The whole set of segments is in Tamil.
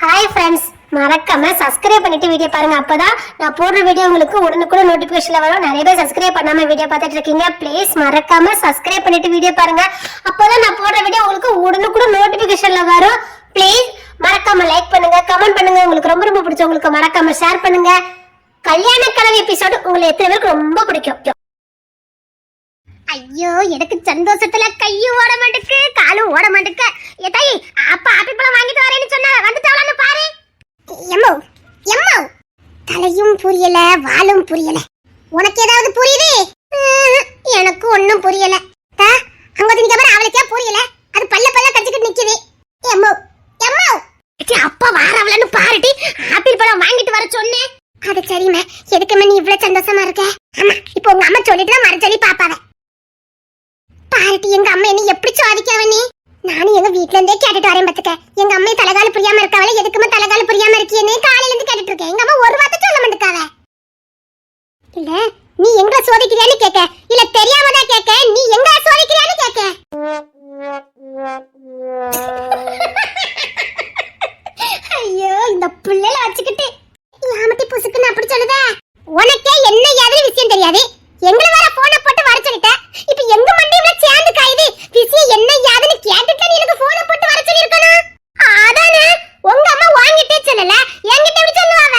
ஹாய் ஃப்ரெண்ட்ஸ், மறக்காம சப்ஸ்கிரைப் பண்ணிட்டு வீடியோ பாருங்க. அப்பதான் நான் போடுற வீடியோ உங்களுக்கு உடனுக்குடன் நோட்டிபிகேஷன்ல வரும். நிறைய பேர் சப்ஸ்கிரைப் பண்ணாம வீடியோ பார்த்துட்டு இருக்கீங்க. ப்ளீஸ் மறக்காம சப்ஸ்கிரைப் பண்ணிட்டு வீடியோ பாருங்க. அப்பதான் நான் போடுற வீடியோ உங்களுக்கு உடனுக்குடன் நோட்டிபிகேஷன்ல வரும். ப்ளீஸ் மறக்காம லைக் பண்ணுங்க, கமெண்ட் பண்ணுங்க. உங்களுக்கு ரொம்ப ரொம்ப பிடிச்சவங்களுக்கு மறக்காம ஷேர் பண்ணுங்க. கல்யாண கனவு எபிசோடு உங்களுக்கு எத்தனை பேருக்கு ரொம்ப பிடிக்கும்? ஐயோ, எனக்கு சந்தோஷத்துல கையும் ஓட மாட்டுக்கு, காலும் ஓட மாட்டுக்கு. ஏதாய் அப்பா ஆப்பிள் பழம் வாங்கிட்டு வரேன்னு சொன்னா வந்துட்டாளான்னு பாரு. எம்மோ எம்மோ, தலையும் புரியல வாலும் புரியல. உனக்கு ஏதாவது புரியுது? எனக்கு ஒண்ணும் புரியல. அங்க திங்க பாரு, அவளுக்கே புரியல. அது பல்ல பல்ல கடிச்சிட்டு நிக்குது. எம்மோ எம்மோ, அப்பா வாரவளன்னு பாருடி. ஆப்பிள் பழம் வாங்கிட்டு வர சொன்னேன். அது சரிம்மா, எதுக்குமே நீ இவ்வளவு சந்தோஷமா இருக்க? ஆமா, இப்போ உங்க அம்மா சொல்லிட்டு தான் மறைச்சொல்லி பாப்பாவ பாருட்டி. எங்க அம்மா என்ன எப்படி சாதிக்காவ நீ? நானும் எங்க வீட்ல இருந்தே கேட்டுட்டு வரேன் பாத்துக்க. எங்க அம்மா தலைகால புரியாம இருக்காவல, எதுக்குமே தலைகால புரியாம இருக்கியேன்னு காலையில இருந்து கேட்டுட்டு இருக்கேன். எங்க அம்மா ஒரு வார்த்தை சொல்ல மாட்டேக்காவ. இல்ல நீ எங்க சோதிக்கிறியான்னு கேட்க, இல்ல தெரியாமதான் கேட்க, நீ எங்க சோதிக்கிறியான்னு கேட்க. ஐயோ, இந்த பிள்ளைல வச்சுக்கிட்டு யாமட்டி புசுக்குன்னு அப்படி சொல்லுத. உனக்கே என்ன ஏதாவது விஷயம் தெரியாது, எங்களை வேற போனை போட்டு வர சொல்லிட்ட. இப்ப எங்க மண்டையில சேர்ந்து காயுது. விஷயம் என்ன ஏதுன்னு கேட்டுட்டு நீ எனக்கு போனை போட்டு வர சொல்லிருக்கணும். அதானே உங்க அம்மா வாங்கிட்டே சொல்லல, என்கிட்ட எப்படி சொல்லுவாங்க?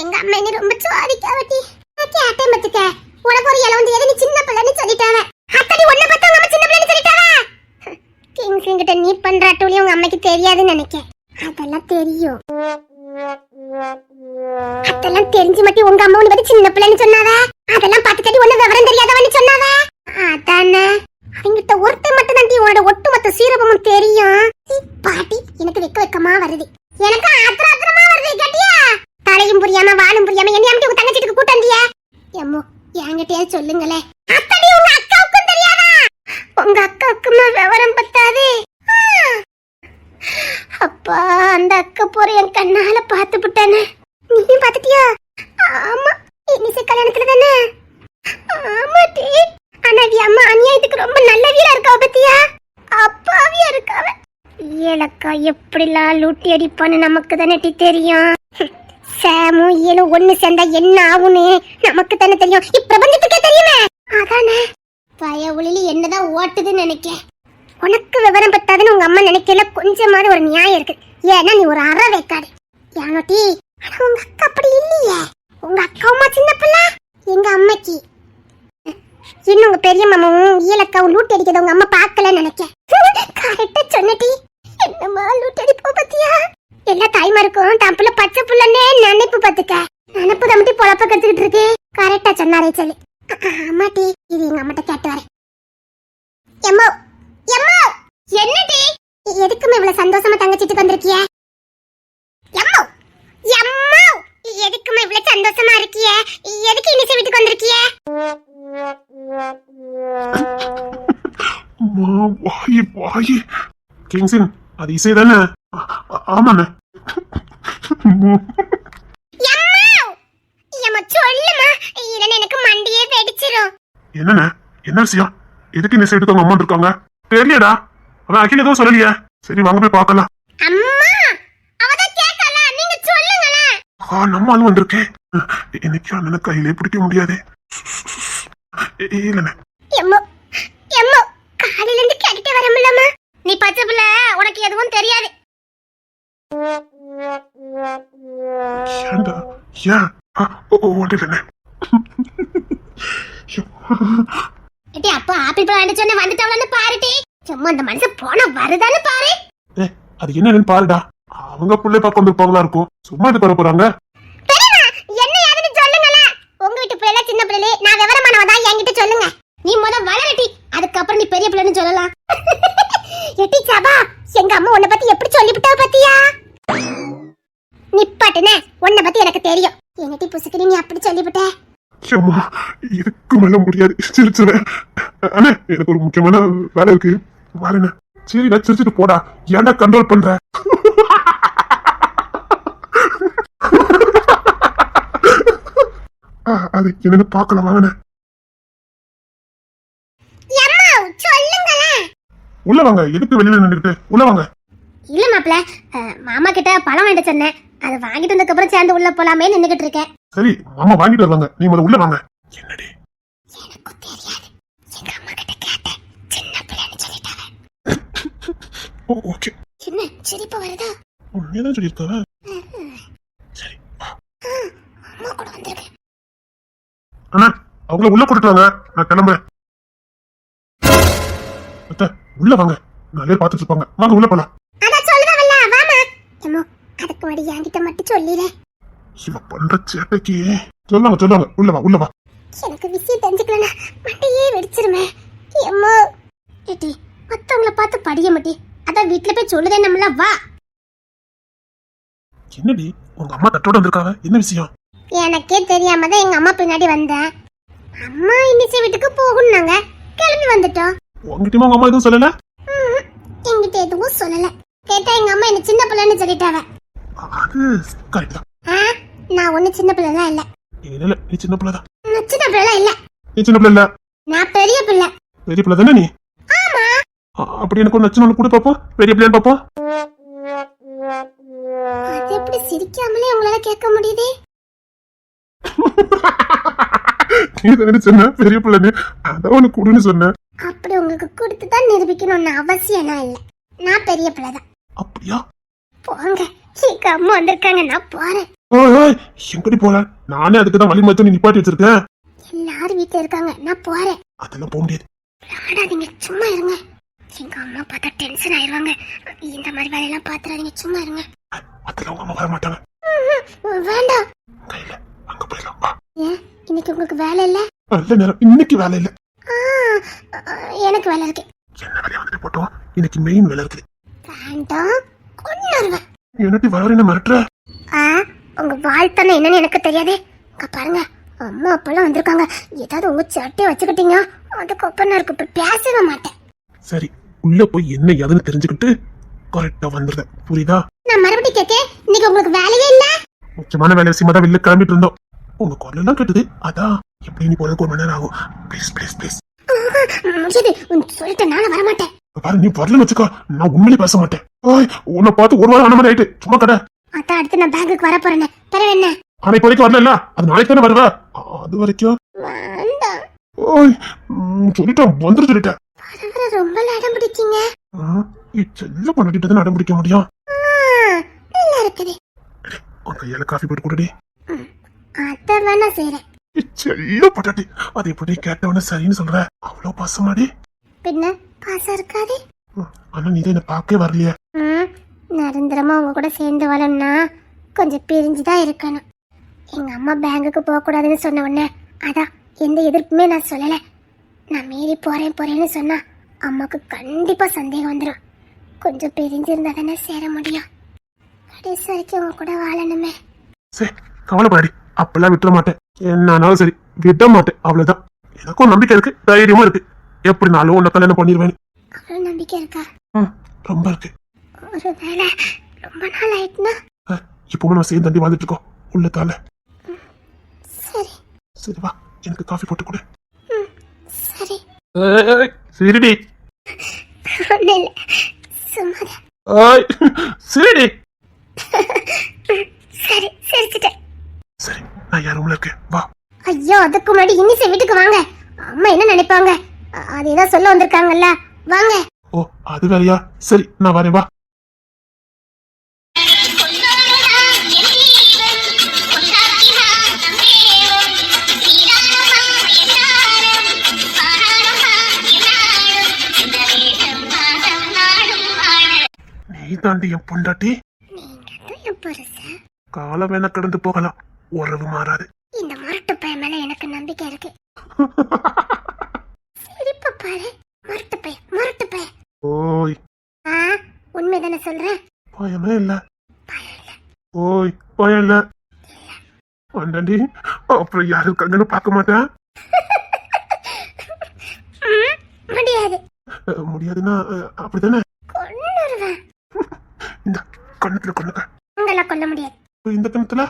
எங்க அம்மா என்ன ரொம்ப சோதிக்காவட்டி. கேட்டேன் பத்துக்க, உனக்கு ஒரு இளவந்து எது, நீ சின்ன பிள்ளைன்னு சொல்லிட்டாவ. அத்தடி ஒன்ன பத்த உங்க அம்மா சின்ன பிள்ளைன்னு சொல்லிட்டாவ. கிங்ஸ் கிட்ட நீ பண்ற அட்டூழி உங்க அம்மைக்கு தெரியாதுன்னு நினைக்கேன். அதெல்லாம் தெரியும். அதெல்லாம் தெரிஞ்சு மட்டும் உங்க அம்மா உனக்கு சின்ன பிள்ளைன்னு சொன்னாவ. அதெல்லாம் பார்த்து தட்டி ஒண்ணு விவரம் தெரியாதவன்னு சொன்னாவ. அதானே அவங்கிட்ட ஒருத்தர் மட்டும் தான் உன்னோட ஒட்டுமொத்த சீரபமும் தெரியும். பாட்டி, எனக்கு வெக்க வெக்கமா வருது. எனக்கு ஆத்திரமா வருது. கேட்டியா? தலையும் புரியாம வாலும் புரியாம என்ன அம்மா உங்க தங்கச்சிக்கு கூட்டந்தியா? எம்மோ என்கிட்டயே சொல்லுங்களே. அத்தடி உங்க அக்காவுக்கும் தெரியாதா? உங்க அக்காவுக்குமா விவரம் பத்தாது. அப்பா, அந்த அக்கா போற என் கண்ணால பாத்து விட்டானே. நீயும் பாத்துட்டியா? ஆமா, இன்னிசை கல்யாணத்துல தானே. ஆமா டி. ஆனா அம்மா அநியாயத்துக்கு ரொம்ப நல்லவியா இருக்கா பத்தியா? அப்பாவியா இருக்காவ. ஏலக்கா எப்படிலாம் லூட்டி அடிப்பான்னு நமக்கு தானே டி தெரியும். சாமும் ஏலும் ஒண்ணு சேர்ந்தா என்ன ஆகுன்னு நமக்கு தானே தெரியும். இப்பிரபஞ்சத்துக்கே தெரியுமே. அதானே பய ஒளியில என்னதான் ஓட்டுதுன்னு நினைக்க. உனக்கு விவரம் பத்தாதுன்னு உங்க அம்மா நினைக்கல. கொஞ்சமாவது ஒரு நியாயம் இருக்கு. ஏன்னா நீ ஒரு அற வைக்காது. யானோட்டி, ஆனா உங்க அக்கா அப்படி இல்லையே. உங்க அக்காவுமா சின்ன பிள்ளை. எங்க அம்மைக்கு இன்னும் உங்க பெரிய மாமாவும் ஈலக்காவும் லூட் அடிக்கிறத உங்க அம்மா பாக்கலன்னு நினைக்க. கரெக்டா சொன்னடி. என்னமா லூட் அடிப்போ பத்தியா? எல்லா தாய்மாருக்கும் தான் புள்ள பச்சை புள்ளன்னே நினைப்பு பாத்துக்க. நினைப்பு தம்பி பொழப்ப கத்துக்கிட்டு இருக்கு. கரெக்டா சொன்னாரே சொல்லு. ஆமாட்டி, இது எங்க அம்மாட்ட கேட்டு வரேன். எம்மோ எம்மோ, என்னடி எதுக்குமே இவ்வளவு சந்தோஷமா தங்கச்சிட்டுக்கு வந்திருக்கிய? எம்மோ எம்மோ, எதுக்குமே இவ்வளவு சந்தோஷமா இருக்கிய? எதுக்கு இனிசை வீட்டுக்கு வந்திருக்கிய? வாயி கிங்ஸின், அது இசை தானே? ஆமாண்ணே. எனக்கு மண்டியே வெடிச்சிரும். என்னண்ணே, என்ன விஷயம்? எதுக்கு இந்த சைடுக்கு அவங்க அம்மா இருக்காங்க? தெரியடா, அவன் அகில எதுவும் சொல்லலையே. சரி வாங்க போய் பார்க்கலாம். அம்மா அவதான் கேக்கல, நீங்க சொல்லுங்களே. நம்ம ஆளு வந்திருக்கேன். இன்னைக்கு அண்ணனை கையிலே பிடிக்க முடியாது. இல்லண்ணே. எம்மோ எம்மோ, காலையில இருந்து கேட்டுட்டே வரமுல்லம்மா. நீ பச்சை பிள்ளை, உனக்கு எதுவும் தெரியாது. ஏண்டா ஏன்? ஒன்றில்லைண்ணே. ஏடி அப்பா ஆப்பிள் பழம் வாங்கிட்டு சொன்ன வந்துட்டவளன்னு பாருடி. சும்மா அந்த மனுஷன் போன வருதான்னு பாரு. அது என்னன்னு பாருடா. அவங்க புள்ளை பார்க்க வந்திருப்பாங்களா இருக்கும். சும்மா இது பண்ண போறாங்க. என்ன யாருன்னு சொல்லுங்களே. உங்க வீட்டு பிள்ளைல சின்ன பிள்ளைல நான் விவரமானவதா என்கிட்ட சொல்லுங்க. நீ முத வளரட்டி, அதுக்கப்புறம் நீ பெரிய பிள்ளைன்னு சொல்லலாம். எட்டி சபா, எங்க அம்மா உன்னை பத்தி எப்படி சொல்லிவிட்டா பாத்தியா? நிப்பாட்டுனே, உன்னை பத்தி எனக்கு தெரியும். என்னட்டி புசுக்கு நீ அப்படி சொல்லிவிட்ட? இதுக்கு மேல முடியாது. சிரிச்சுவேன். அண்ணே, எனக்கு ஒரு முக்கியமான வேலை இருக்கு. வரேண்ணே. சரி, நான் சிரிச்சுட்டு போடா. ஏன்டா கண்ட்ரோல் பண்ற? அது என்னன்னு பாக்கலாம். வாங்கண்ணே. சொல்லுங்களேன். உள்ள வாங்க. எதுக்கு வெளியில நின்றுட்டு? உள்ள வாங்க. இல்ல மாப்பிள்ள, மாமா கிட்ட பழம் வாங்கிட்டு சொன்னேன். அதை வாங்கிட்டு வந்ததுக்கு அப்புறம் சேர்ந்து உள்ள போலாமே நின்னுகிட்டு இருக்கேன். சரி மாமா வாங்கிட்டு வருவாங்க, நீ முதல்ல உள்ள வாங்க. என்னடி? எனக்கு தெரியாது, எங்க அம்மா கிட்ட கேட்டேன், சின்ன பிள்ளைன்னு சொல்லிட்டாங்க. ஓ ஓகே. என்ன சிரிப்பு வருதா? உண்மையதான் சொல்லியிருக்காங்க. சரி வா. அம்மா கூட வந்திருக்கேன். அண்ணா அவங்கள உள்ள கூட்டிட்டு வாங்க, நான் கிளம்புறேன். அத்தை உள்ள வாங்க, நாளே பாத்துட்டு இருப்பாங்க, வாங்க உள்ள போலாம். அதான் சொல்லுவல்ல, வாமா. அம்மா அதுக்கு முன்னாடி என்கிட்ட மட்டும் சொல்லிடு. இவ பண்ற சேட்டைக்கு சொல்லுவாங்க, உள்ள வா உள்ள வா. எனக்கு விஷயம் தெரிஞ்சுக்கலனா மண்டையே வெடிச்சிருமே. அம்மா ஏட்டி மத்தவங்கள பார்த்து படிய மாட்டி, அதான் வீட்ல போய் சொல்லுதே நம்மள. வா. என்னடி உங்க அம்மா தட்டோட வந்திருக்காங்க, என்ன விஷயம்? எனக்கே தெரியாம தான் எங்க அம்மா பின்னாடி வந்தேன். அம்மா இன்னிசை வீட்டுக்கு போகணும்னாங்க, கிளம்பி வந்துட்டோம். உங்ககிட்டயும் உங்க அம்மா எதுவும் சொல்லல? என்கிட்ட எதுவும் சொல்லல. கேட்டா எங்க அம்மா என்ன சின்ன பிள்ளைன்னு சொல்லிட்டாங்க. அது கரெக்ட் தான். நான் ஒண்ணு சின்ன பிள்ளைலாம் இல்ல. இல்ல நீ சின்ன பிள்ளை தான். நான் சின்ன பிள்ளைலாம் இல்ல. நீ சின்ன பிள்ளை இல்ல, நான் பெரிய பிள்ளை. பெரிய பிள்ளை தானே நீ? ஆமா. அப்படி எனக்கு ஒரு நச்சு ஒண்ணு கூட பாப்போம், பெரிய பிள்ளைன்னு பாப்போம். அது எப்படி சிரிக்காமலே உங்களால கேட்க முடியுது? நீ தானே சொன்ன பெரிய பிள்ளைன்னு, அதான் உனக்கு கூடுன்னு சொன்னேன். அப்படி உங்களுக்கு கொடுத்து தான் நிரூபிக்கணும்னு அவசியம் இல்ல. நான் பெரிய பிள்ளை தான். அப்படியா? போங்க, எங்க அம்மா வந்திருக்காங்க, நான் போறேன். ஓய் எங்கடி போல? நானே அதுக்கு தான் வழி மத்து நீ நிப்பாட்டி வச்சிருக்கேன். எல்லாரும் வீட்டுல இருக்காங்க, நான் போறேன். அதெல்லாம் போக முடியாது. விளையாடாதீங்க, சும்மா இருங்க. எங்க அம்மா பார்த்தா டென்ஷன் ஆயிடுவாங்க. இந்த மாதிரி வேலையெல்லாம் பாத்துறாதீங்க, சும்மா இருங்க. அதெல்லாம் உங்க அம்மா வர மாட்டாங்க. வேண்டாம். கையில அங்க போயிடலாம் வா. ஏன் இன்னைக்கு உங்களுக்கு வேலை இல்ல? நல்ல நேரம், இன்னைக்கு வேலை இல்ல. எனக்கு வேலை இருக்கு. என்ன வேலையா வந்துட்டு போட்டோம், இன்னைக்கு மெயின் வேலை இருக்குது. வேண்டாம், கொன்னுருவேன். என்னடி வளரேன்னு மிரட்டுற? உங்க வாழ்த்தனை என்னன்னு எனக்கு தெரியாது. இங்க பாருங்க, அம்மா அப்பெல்லாம் வந்திருக்காங்க. ஏதாவது உங்க சட்டையை வச்சுக்கிட்டீங்க, அதுக்கப்புறம் நான் இருக்க பேசவே மாட்டேன். சரி உள்ள போய் என்ன ஏதுன்னு தெரிஞ்சுக்கிட்டு கரெக்டா வந்துடுறேன், புரியுதா? நான் மறுபடியும் கேட்கேன், இன்னைக்கு உங்களுக்கு வேலையே இல்ல? முக்கியமான வேலை விஷயமா தான் வெளில கிளம்பிட்டு இருந்தோம். உங்க குரல் எல்லாம் கேட்டது, அதான் எப்படி நீ போறதுக்கு 1 மணி நேரம் ஆகும். Please please please. முடியாது, சொல்லிட்டு நானும் வரமாட்டேன். பாரு நீ வரலன்னு வச்சுக்கோ, நான் உண்மையிலே பேச மாட்டேன். உன்னை பார்த்து 1 வாரம் ஆன மாதிரி ஆயிட்டு, சும்மா கடை. அதான் அடுத்து நான் பேங்குக்கு வர போறேன். பிறகு என்ன? ஆனா இப்ப வரைக்கும் வரல, அது நாளைக்கு தானே வருவ. அது வரைக்கும் வேண்டாம். ஓய் சொல்லிட்டேன், வந்துரு சொல்லிட்டேன். வர ரொம்ப அடம் பிடிக்கீங்க. செல்ல பண்ணிட்டு தான் அடம் பிடிக்க முடியும். நல்லா இருக்குது. உன் கையால காஃபி போட்டு கொடுடி. அத வேணா செய்றேன். செல்ல பட்டாட்டி, அது எப்படி கேட்டவன சரின்னு சொல்ற? அவ்வளவு பாசமாடி. பின்ன பாசம் இருக்காது. ஆனா நீ தான் என்ன பார்க்கவே வரலையே. நிரந்தரமா உங்க கூட சேர்ந்து வரணும்னா கொஞ்சம் பிரிஞ்சுதான் இருக்கணும். எங்க அம்மா பேங்குக்கு போக கூடாதுன்னு சொன்ன உடனே அதான் எந்த எதிர்ப்புமே நான் சொல்லல. நான் மீறி போறேன்னு சொன்னா அம்மாக்கு கண்டிப்பா சந்தேகம் வந்துடும். கொஞ்சம் பிரிஞ்சிருந்தா தானே சேர முடியும். கடைசி வரைக்கும் உங்க கூட வாழணுமே. சரி கவலைப்படாடி, அப்பெல்லாம் விட்டுற மாட்டேன். என்னாலும் சரி விட மாட்டேன், அவ்வளவுதான். எனக்கும் நம்பிக்கை இருக்கு, தைரியமா இருக்கு. எப்படினாலும் உன்னை கல்யாணம் பண்ணிடுவேன். அவ்வளவு நம்பிக்கை இருக்கா? ரொம்ப இருக்கு. ஒருவேளை ரொம்ப நாள் ஆயிட்டுனா? இப்பவும் நம்ம சேர்ந்து தண்டி வாழ்ந்துட்டு இருக்கோம் உள்ளத்தால. சரி சரி வா, எனக்கு காஃபி போட்டு கொடு. சரி சரிடி. ஒண்ணு இல்ல, சும்மா சரிடி. சரி சிரிச்சுட்டேன். சரி நான் யார் ரூம்ல இருக்கேன், வா. ஐயோ அதுக்கு முன்னாடி இன்னிசை வீட்டுக்கு வாங்க. அம்மா என்ன நினைப்பாங்க? அது ஏதோ சொல்ல வந்திருக்காங்கல்ல, வாங்க. ஓ அது வேலையா? சரி நான் வரேன், வா. நீ தாண்டி என் பொண்டாட்டி. காலம் வேணா கடந்து போகலாம், உறவு மாறாது. இந்த முரட்டு பையன் மேல எனக்கு நம்பிக்கை இருக்கு. சிரிப்ப பாரு, முரட்டு பையன். ஓய் உண்மைதானே சொல்றேன்? பயமே இல்ல. ஓய் பயம் இல்ல. அண்டாண்டி அப்புறம் யாரு இருக்காங்கன்னு பார்க்க மாட்டேன். முடியாது. முடியாதுன்னா அப்படித்தானே? கொன்னுருவேன். இந்த கண்ணத்துல கொள்ளுங்க. உங்களை கொல்ல முடியாது. இந்த கணத்துல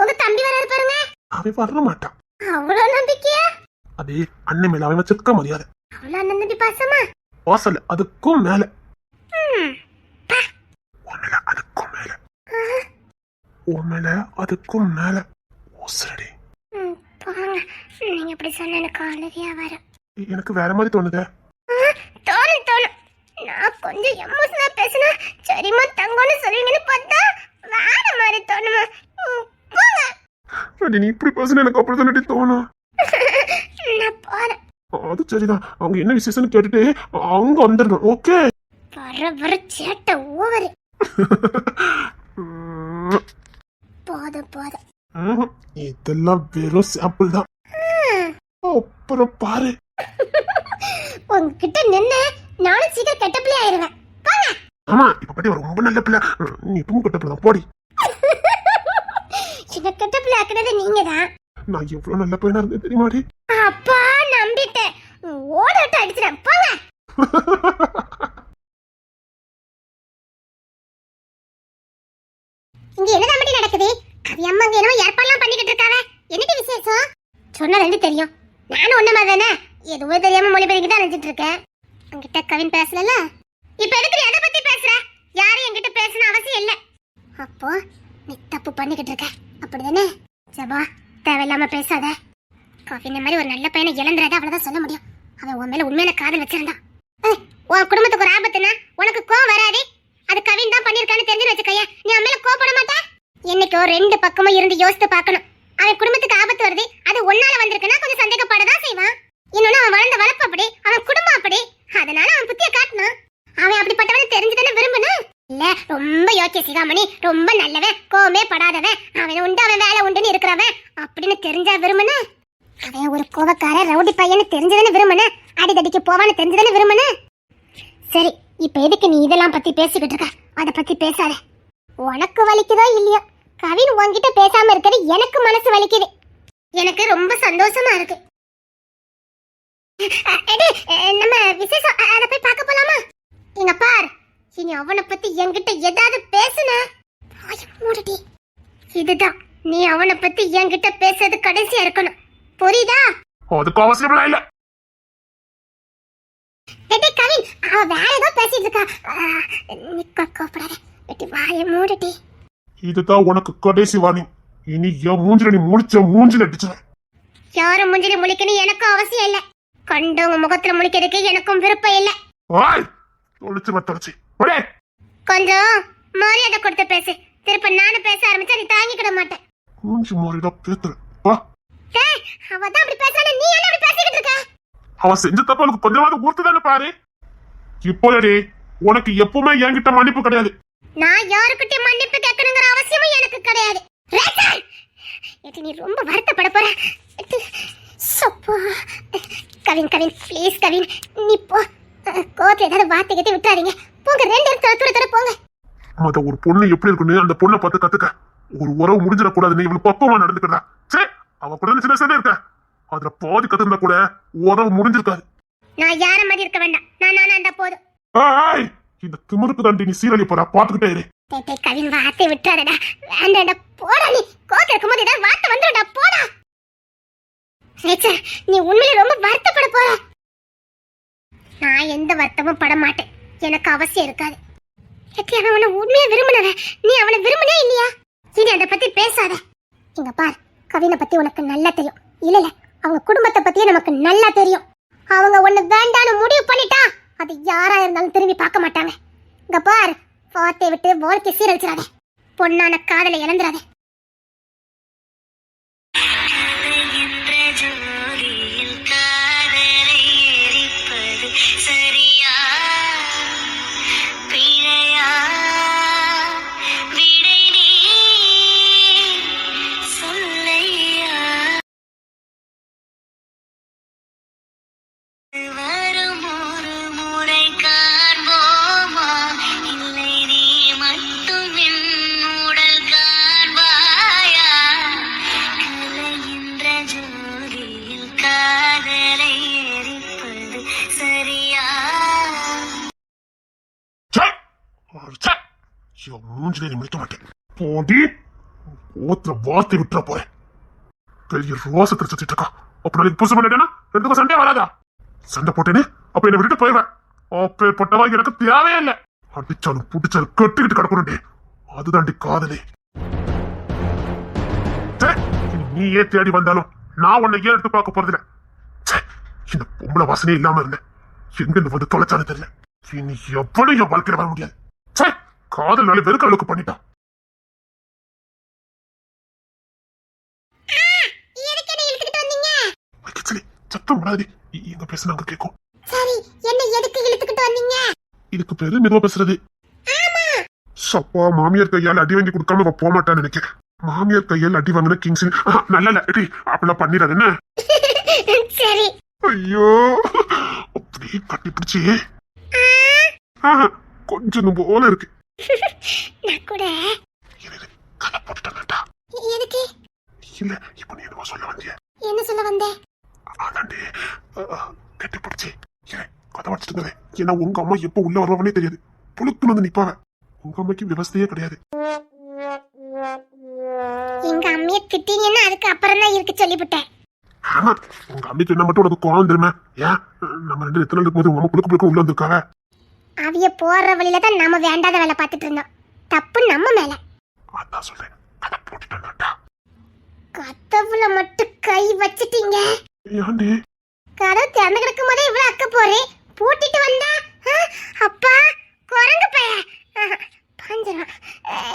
உங்க தம்பி வராரு பாருங்க. அவன் வர மாட்டான். அவ்வளவு நம்பிக்கையா? அதே அண்ணன் மேல அவன் வச்சிருக்க மரியாதை. அவ்வளவு அண்ணன் தம்பி பாசமா? வாசல் அதுக்கும் மேல. உன் மேல அதுக்கும் மேல உசுரடி. போங்க, நீங்க இப்படி சொன்ன எனக்கு அழுகையா வரும். எனக்கு வேற மாதிரி தோணுதே. தோணும் தோணும். நான் கொஞ்சம் எமோஷனலா பேசினா சரிம்மா தங்கம்னு சொல்லுவீங்கன்னு பார்த்தா வேற மாதிரி தோணுமா? போங்க. அடி நீ இப்படி பேசுன எனக்கு அப்படித்தானடி தோணும். நான் போறேன். அது சரிதான், அவங்க என்ன விசேஷம்னு கேட்டுட்டு அவங்க வந்துடணும். ஓகே. வர வர சேட்டை ஓவரு. போதும் போதும். இதெல்லாம் வெறும் சாம்பிள் தான். அப்புறம் பாரு. உங்ககிட்ட நின்னு நானும் சீக்கிரம் கெட்ட பிள்ளை ஆயிருவேன். போங்க. ஆமா, இப்ப பத்தி ரொம்ப நல்ல பிள்ளை. நீ இப்பவும் கெட்ட பிள்ளை தான். போடி. சின்ன கெட்ட பிள்ளை ஆக்குனது நீங்க தான். நான் எவ்வளவு நல்ல பையனா இருந்தேன் தெரியுமாடி? அப்பா நம்பிட்டேன். ஓடட்ட அடிச்சிட்டேன். போங்க. இங்க என்னதான் மட்டும் நடக்குது? அது அம்மா அங்க என்னமோ ஏற்பாடுலாம் பண்ணிக்கிட்டு இருக்காங்க. என்னடி விசேஷம்? சொன்னா ரெண்டு தெரியும். நானும் ஒண்ணு மாதிரி தானே, எதுவும் தெரியாம மொழி பெருக்கி தான் நினைச்சிட்டு இருக்கேன். உங்ககிட்ட கவின் பேசல. இப்ப எதுக்கு எதை பத்தி பேசுற? யாரும் என்கிட்ட பேசணும் அவசியம் இல்ல. அப்போ நீ தப்பு பண்ணிக்கிட்டு இருக்க, அப்படிதானே? ஜபா, தேவையில்லாம பேசாத. கவின் மாதிரி ஒரு நல்ல பையனை இழந்துறத அவ்வளவுதான் சொல்ல முடியும். அவன் உன் மேல உண்மையான காதல் வச்சிருந்தான். உன் குடும்பத்துக்கு ஒரு ஆபத்துனா உனக்கு கோவம் வராது. அது கவின் தான் பண்ணிருக்கான்னு தெரிஞ்சு வச்சுக்கைய, நீ அவன் மேல கோவப்பட மாட்டே. என்னைக்கோ ரெண்டு பக்கமும் இருந்து யோசித்து பார்க்கணும். அவன் குடும்பத்துக்கு ஆபத்து வருது, அது ஒன்னால வந்திருக்குன்னா கொஞ்சம் சந்தேகப்படதான் செய்வான். இன்னொன்னு அவன் வளர்ந்த வளர்ப்பு அப்படி, அவன் குடும்பம் அப்படி. அதனால அவன் புத்திய காட்டணும். அவன் அப்படிப்பட்டவன் தெரிஞ்சுதானே விரும்பணும். இல்ல ரொம்ப யோசிச்ச சிகாமணி, ரொம்ப நல்லவன், கோவமே படாதவன், அவன் உண்டு அவன் வேலை உண்டுன்னு இருக்கிறவன் அப்படின்னு தெரிஞ்சா விரும்பணும். அவன் ஒரு கோவக்கார ரவுடி பையன்னு தெரிஞ்சதானே விரும்பணும். அடிதடிக்கு போவான்னு தெரிஞ்சதானே விரும்பணும். சரி, இப்ப எதுக்கு நீ இதெல்லாம் பத்தி பேசிக்கிட்டு இருக்க? அத பத்தி பேசாத. உனக்கு வலிக்குதோ இல்லையோ, கவின் உன்கிட்ட பேசாம இருக்கிறது எனக்கு மனசு வலிக்குது. எனக்கு ரொம்ப சந்தோஷமா இருக்கு. நம்ம விசேஷம் அத போய் பார்க்க போலாமா? இங்க பார், இனி அவனை பத்தி என்கிட்ட ஏதாவது பேசுன மூடுடி. இதுதான் நீ அவனை பத்தி என்கிட்ட பேசுறது கடைசியா இருக்கணும், புரியுதா? அதுக்கு அவசியம் இல்ல. கவின், அவ வேற ஏதோ பேசிட்டு இருக்கா. நீ கோப்படாத, வெட்டி வாயை மூடுடி. இதுதான் உனக்கு கடைசி வார்னிங். இனி என் மூஞ்சில நீ முடிச்ச மூஞ்சில அடிச்சுவேன். யாரும் மூஞ்சில முழிக்கணும் எனக்கும் அவசியம் இல்ல. கண்டவங்க முகத்துல முழிக்கிறதுக்கு எனக்கும் விருப்பம் இல்ல. கொஞ்சம் மரியாதை கொடுத்து பேசு. திருப்ப நானும் பேச ஆரம்பிச்சா நீ தாங்கிக்கிட மாட்டேன். அவதான் அப்படி பேசுறானே, நீ என்ன அப்படி பேசிக்கிட்டு இருக்க? அவன் செஞ்ச தப்ப உனக்கு கொஞ்சமாவது ஊர்த்துதானே பாரு. இப்போடி உனக்கு எப்பவுமே என்கிட்ட மன்னிப்பு கிடையாது. நான் யாருக்கிட்ட மன்னிப்பு கேட்கணுங்கிற அவசியமும் எனக்கு கிடையாது. நீ ரொம்ப வருத்தப்பட போற. கவின் கவின் ப்ளீஸ் கவின், நீ போ. கோத்துல ஏதாவது வார்த்தை கேட்டு விட்டுறாதீங்க. போங்க, ரெண்டு தூர போங்க. அத ஒரு பொண்ணு எப்படி இருக்குன்னு அந்த பொண்ணை பார்த்து கத்துக்க. ஒரு உறவு முடிஞ்சிடக்கூடாது. நீ இவ்வளவு பக்குவமா நடந்துக்கிறா. சரி, அவ கூட சின்ன சண்டை இருக்க, அதுல பாதி கத்துருந்தா கூட உறவு முடிஞ்சிருக்காது. நான் யார மாதிரி இருக்க வேண்டாம். நானா இருந்தா போதும். இந்த திமிருக்கு தாண்டி நீ சீரழி போறா, பாத்துக்கிட்டே இரு. கவின் வார்த்தை விட்டுறாதடா. வேண்டாடா, போடா. நீ கோத்துல இருக்கும்போது ஏதாவது வார்த்தை வந்துடா, போடா. நீ உண்மையில ரொம்ப வருத்தப்பட போற. நான் எந்த வருத்தமும் பட மாட்டேன், எனக்கு அவசியம் இருக்காது. அவன் உன்னை உண்மையா விரும்பினவன், நீ அவனை விரும்பினே இல்லையா? இனி அதை பத்தி பேசாத. இங்க பார், கவினை பத்தி உனக்கு நல்லா தெரியும். இல்ல அவங்க குடும்பத்தை பத்தியே நமக்கு நல்லா தெரியும். அவங்க ஒண்ணு வேண்டான்னு முடிவு பண்ணிட்டா அது யாரா இருந்தாலும் திரும்பி பார்க்க மாட்டாங்க. இங்க பார், வார்த்தை விட்டு வாழ்க்கை சீரழிச்சிடாத. பொண்ணான காதலை இழந்துடாத. வார்த்தை விட்டுற போறேன். பெரிய ரோசத்தை சுத்திட்டு இருக்கா. அப்புறம் புதுசு பண்ணிட்டேன்னா ரெண்டுக்கும் சண்டே வராதா? சண்டை போட்டேனே, அப்ப என்ன விட்டுட்டு போயிடுவேன். அப்பேற்பட்டவா எனக்கு தேவையே இல்லை. அடிச்சாலும் புடிச்சாலும் கட்டிக்கிட்டு கிடக்கணும். அதுதாண்டி காதலே. நீயே தேடி வந்தாலும் நான் உன்னை ஏன் எடுத்து பார்க்க போறதில்ல. ச்சே, இந்த பொம்பளை வாசனையே இல்லாம இருந்தேன். எங்க இருந்து வந்து தொலைச்சானு தெரியல. இனி எவ்வளவு என் வாழ்க்கையில வர முடியாது. ச்சே, காதல்னால வெறுக்க அளவுக்கு பண்ணிட்டான். கிச்சலி, சத்தம் விடாதே. எங்க பேசுனா அங்க கேட்கும். சரி, என்ன எதுக்கு இழுத்துக்கிட்டு வந்தீங்க? இதுக்கு பேரு மெதுவா பேசுறது. சப்பா, மாமியார் கையால் அடி வாங்கி கொடுக்காம அவ போக மாட்டான்னு நினைக்கிறேன். மாமியார் கையால் அடி வாங்கின கிங்ஸின் நல்ல அடி அப்பெல்லாம் பண்ணிடாது என்ன. சரி. ஐயோ, அப்படியே கட்டி பிடிச்சி கொஞ்சம் போல இருக்கு. நான் கூட கதை போட்டுட்டா. எதுக்கு? இல்ல, இப்ப நீ என்னவோ சொல்ல வந்திய. என்ன சொல்ல வந்தேன்? அதாண்டி கட்டி பிடிச்சி கதை வச்சுட்டு. ஏன்னா உங்க அம்மா எப்ப உள்ள வருவானே தெரியாது. புழுக்குன்னு வந்து நிப்பாவ. உங்க அம்மைக்கு விவசாயே கிடையாது. எங்க அம்மைய திட்டினீங்கன்னா அதுக்கு அப்புறம் தான் இருக்கு சொல்லிவிட்டேன். ஆமா, உங்க அம்மி சொன்னா மட்டும் உனக்கு கோவம் தெரியுமா? ஏன் நம்ம ரெண்டு எத்தனை இருக்கும்போது உங்க அம்மா புழுக்கு புழுக்கு உள்ள வந்திருக்காவ. அவிய போற வழியில தான் நாம வேண்டாத வேலை பார்த்துட்டு இருந்தோம். தப்பு நம்ம மேல. அதான் சொல்றேன், கதை போட்டுட்டா. கதவுல மட்டும் கை வச்சிட்டீங்க. ஏன்டி? கதவு திறந்து கிடக்கும் போதே இவ்வளவு அக்க போறே பூட்டிட்டு வந்தா அப்பா குரங்கு பைய பஞ்சரம்.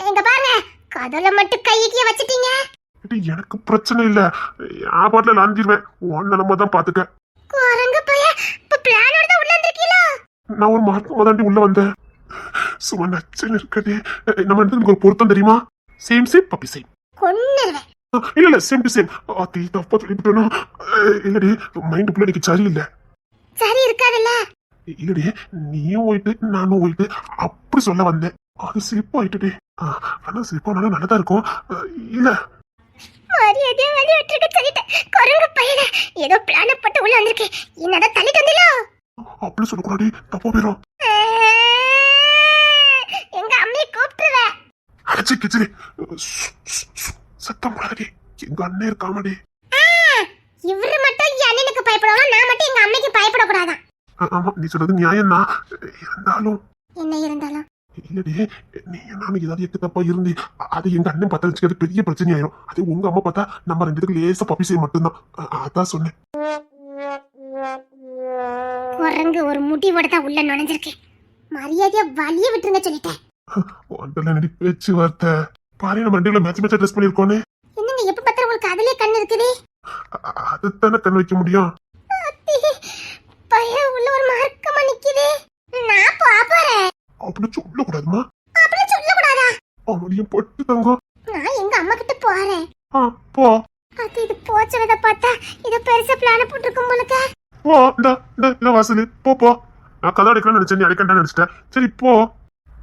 எங்க பாருங்க, கதவுல மட்டும் கையை வச்சிட்டீங்க. எனக்கு பிரச்சனை இல்ல, என் பாட்டுல லாஞ்சிருவேன். உன் நிலமா தான் பாத்துக்க. குரங்கு பைய இப்ப பிளானோட தான் உள்ள வந்திருக்கீங்களா? நான் ஒரு மார்க்கமா தாண்டி உள்ள வந்தேன். சும்மா நச்சல் இருக்கதே. நம்ம எனக்கு ஒரு பொருத்தம் தெரியுமா? Same same puppy same. கொன்னுருவேன். இல்ல இல்ல, சேம் டு சேம். அத்தி தப்பா சொல்லிவிட்டேனோ. இல்லடி, மைண்ட் பிள்ளைக்கு சரி இல்ல. சரி இருக்காதுல்ல. இல்லடி, நீயும் போயிட்டு நானும் போயிட்டு அப்படி சொல்ல வந்தேன். அது சிரிப்பு ஆயிட்டுடி. ஆனா சிரிப்பானாலும் நல்லதா இருக்கும். இல்ல மரியாதையா வழி விட்டுருக்க சொல்லிட்டேன். குரங்கு பையல ஏதோ பிளான போட்டு உள்ள வந்திருக்கேன். என்னதான் தள்ளிட்டு வந்தீங்களோ? அப்படி சொல்லக்கூடாது, தப்பா போயிடும். எங்க அம்மையை கூப்பிட்டுருவேன். அடைச்சி கிச்சடி சத்தம் போடாதடி. எங்க அண்ணன் இருக்காமடி. இவரு மட்டும் என் அண்ணனுக்கு பயப்படணும், நான் மட்டும் எங்க அம்மைக்கு பயப்படக்கூடாதான். ஆமா, நீ சொல்றது நியாயம் தான். இருந்தாலும் என்ன இருந்தாலும் இல்லடி, நீ நானும் ஏதாவது எக்கு தப்பா இருந்து அது எங்க அண்ணன் பார்த்தா வச்சுக்கிறது பெரிய பிரச்சனை ஆயிரும். அது உங்க அம்மா பார்த்தா நம்ம ரெண்டு பேருக்கு லேசா பப்பி செய்ய மட்டும்தான். அதான் சொன்னேன். குரங்கு ஒரு முடிவோட தான் உள்ள நுழைஞ்சிருக்கேன். மரியாதையா வழிய விட்டுருங்க சொல்லிட்டேன். ஒன்றல நடி பேச்சு வார்த்தை பாரு. நம்ம ரெண்டு மேட்ச் மேட்சா ட்ரெஸ் பண்ணிருக்கோன்னு. என்னங்க எப்ப பார்த்தா உங்களுக்கு அதுலயே கண்ணு இருக்குது? அதுதானே கண் வைக்க முடியும். பைய உள்ள ஒரு மார்க்கமா நிக்குது. நான் பாப்பறேன். அப்படி சொல்லக்கூடாதுமா. அப்படி சொல்லக்கூடாதா? அவனையும் பட்டு தங்கம். நான் எங்க அம்மா கிட்ட போறேன். போ. அது இது போச்சறத பார்த்தா இத பெருசா பிளான் போட்டுருக்கும் போலக்க. போ, இந்த வாசலு போ போ. நான் கதை அடைக்கலாம்னு நினைச்சேன், நீ அடைக்கண்டான்னு நினைச்சிட்டேன். சரி போ.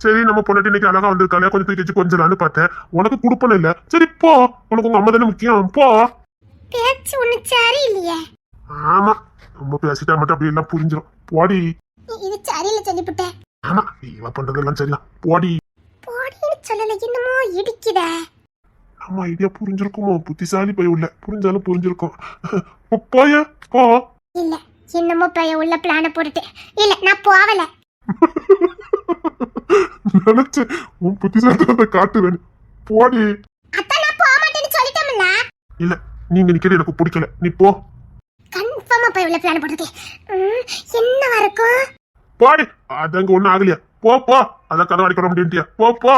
சரி, நம்ம பொண்ணாட்டி இன்னைக்கு அழகா வந்திருக்காங்க, கொஞ்சம் தூக்கி வச்சு கொஞ்சலான்னு பார்த்தேன். உனக்கு கொடுப்பனும் இல்ல. சரி போ, உனக்கு உங்க அம்மா தானே முக்கியம். போ. பேச்சு ஒண்ணு சரி இல்லையே. ஆமா, ரொம்ப பேசிட்டா மட்டும் அப்படி எல்லாம் புரிஞ்சிடும். போடி. இது சரியில்லை சொல்லிவிட்டேன். ஆமா, இவ பண்றதெல்லாம் சரிதான். போடி. போடின்னு சொல்லல, என்னமோ இடிக்குதே. நம்ம ஐடியா புரிஞ்சிருக்குமோ? புத்திசாலி போய் உள்ள புரிஞ்சாலும் புரிஞ்சிருக்கும். போய போ. இல்ல, என்னமோ பைய உள்ள பிளான போட்டுட்டு. இல்ல, நான் போவல. நினைச்சேன் உன் புத்திசாலித்தனத்தை காட்டுவேன். போடி. அதான் நான் போக மாட்டேன்னு சொல்லிட்டேன்ல. இல்ல, நீங்க நிக்கிறது எனக்கு பிடிக்கல. நீ போ. கன்ஃபார்மா பைய உள்ள பிளான போட்டுட்டு. என்னவா இருக்கும்? போடி. அதங்க ஒண்ணும் ஆகலையா? போ போ. அதான் கதை அடிக்க முடியா? போ போ.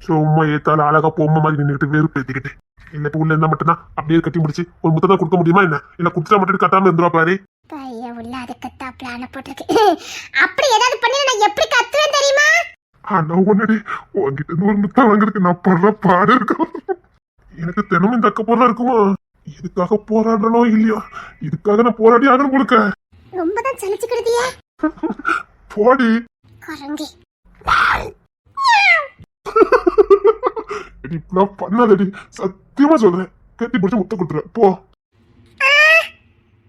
சும்மா ஏத்தால அழகா பொம்மை மாதிரி நின்றுட்டு வெறுப்பு ஏத்திக்கிட்டு. இல்ல, இப்ப உள்ள இருந்தா மட்டும்தான் அப்படியே கட்டி முடிச்சு ஒரு முத்தம் தான் கொடுக்க முடியுமா என்ன? இல்ல குடுத்தா மட்டும் கட்டாம இருந்துருவா பாரு. பைய உள்ள அதுக்குத்தான் பிளான போட்டுருக்கு. அப்படி ஏதாவது பண்ணி நான் எப்படி கத்துவேன் தெரியுமா? ஆனா உன்னடி உங்ககிட்ட இருந்து ஒரு முத்தம் வாங்குறதுக்கு நான் படுற பாடு இருக்கும். எனக்கு தினமும் இந்த அக்க போறா இருக்குமா? இதுக்காக போராடுறனோ இல்லையோ, இதுக்காக நான் போராடி ஆகணும் கொடுக்க. ரொம்ப தான் சலிச்சுக்கிடுதியா? போடி. குரங்கி. இப்பெல்லாம் பண்ணாதடி, சத்தியமா சொல்றேன். கட்டி பிடிச்சு முத்த கொடுத்துருவேன். போ.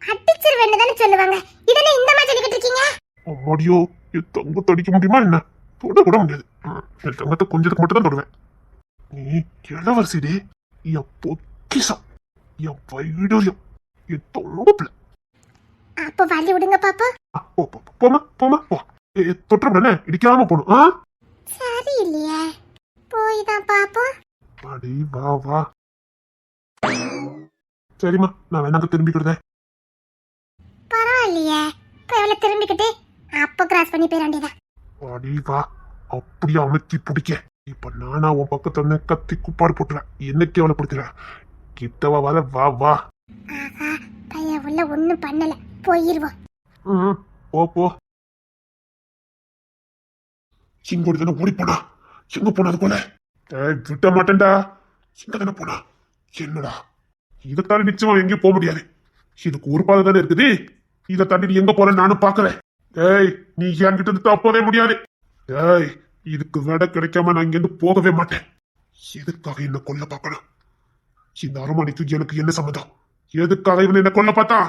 அடிச்சிரு வேண்டதானே சொல்லுவாங்க. இதனை இந்த மாதிரி சொல்லிக்கிட்டு இருக்கீங்க? அம்மாடியோ, என் தங்கத்தை அடிக்க முடியுமா என்ன? தொட கூட முடியாது. என் தங்கத்தை கொஞ்சத்துக்கு மட்டும் தான் தொடுவேன். நீ இளவரசிடி, என் பொக்கிசம், என் வைடூரியம், என் தொங்கப்பிள்ள. அப்ப வழி விடுங்க பாப்பா. போமா போமா போ. தொட்டுறே இடிக்காம போகணும். சரி இல்லையே, போய் தான் பாப்போம். அடி வா வா. சரிம்மா, நான் வேணாங்க திரும்பிக்கிடுதேன். பரவாயில்லையே, இப்ப எவ்வளவு திரும்பிக்கிட்டு அப்ப கிராஸ் பண்ணி போயிட வேண்டியதான். அடி வா, அப்படியே அமைச்சி பிடிக்க. இப்ப நானா உன் பக்கத்துல இருந்து கத்தி குப்பாடு போட்டுறேன். என்னைக்கு அவளை பிடிக்கிற கிட்டவா வர, வா வா. ஆஹா, பையன் உள்ள ஒண்ணும் பண்ணல, போயிருவோம். ம், போ போ. சிங்கோடி தானே ஓடி போனா, எங்க போனா அது போல? விட்ட மாட்டேன்டா. எங்க தானே போனா? என்னடா இதை தாண்டி நிச்சயமா எங்கேயும் போக முடியாது. இதுக்கு ஒரு பாதை தானே இருக்குது. இதை தாண்டி நீ எங்க போற நானும் பாக்குறேன். ஏய், நீ என்கிட்ட இருந்து தப்பவே முடியாது. ஏய், இதுக்கு விட கிடைக்காம நான் இங்கிருந்து போகவே மாட்டேன். எதுக்காக என்ன கொல்ல பார்க்கணும்? இந்த அரமணிக்கு எனக்கு என்ன சம்மதம்? எதுக்காக இவன் என்ன கொல்ல பார்த்தா?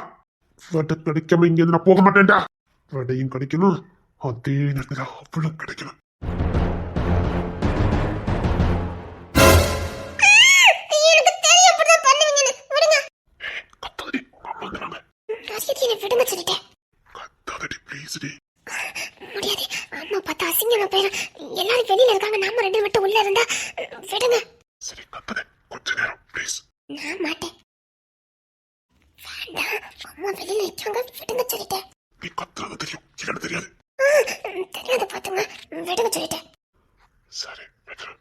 விட கிடைக்காம இங்க இருந்து நான் போக மாட்டேன்டா. விடையும் கிடைக்கணும், அதே நேரத்தில் அவ்வளவு கிடைக்கணும். கத்தாதடி, உங்க அம்மா வந்துடுறாங்க. விடுங்க சொல்லிட்டேன். கத்தாதடி ப்ளீஸ்டி. முடியாது, அம்மா பார்த்தா அசிங்கமா போயிடும். எல்லாரும் வெளியில இருக்காங்க, நாம ரெண்டு மட்டும் உள்ள இருந்தா. விடுங்க. சரி கத்தாதே, கொஞ்ச நேரம் ப்ளீஸ். நான் மாட்டேன். வேண்டாம், அம்மா வெளியில நிற்காங்க, விடுங்க சொல்லிட்டேன். நீ கத்துறது தெரியும், இல்லைன்னு தெரியாது. தெரியாத பாத்துங்க, விடுங்க சொல்லிட்டேன். சரி வைக்கிறேன்.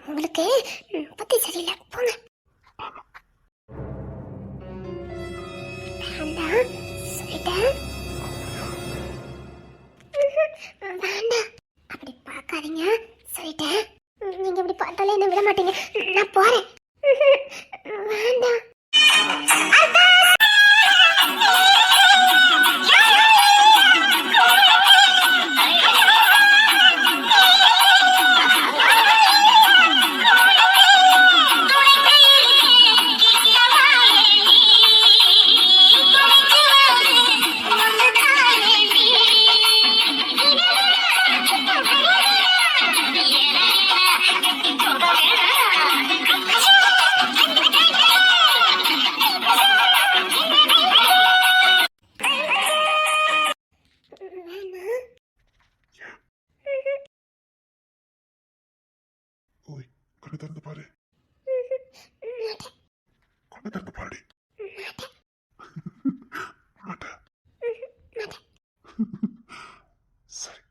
உங்களுக்கு பத்தி சரியில்லை, போங்க. ஆமா. வேண்டாம் சொல்லிட்டேன். வேண்டாம், அப்படி பார்க்காதீங்க சொல்லிட்டேன். நீங்க இப்படி பார்த்தாலே என்ன விட மாட்டீங்க. நான் போறேன். வேண்டாம். ஓய், கண்ணு திறந்து பாரு. கண்ணு திறந்து பாருடி. மாட்டேன். சரி.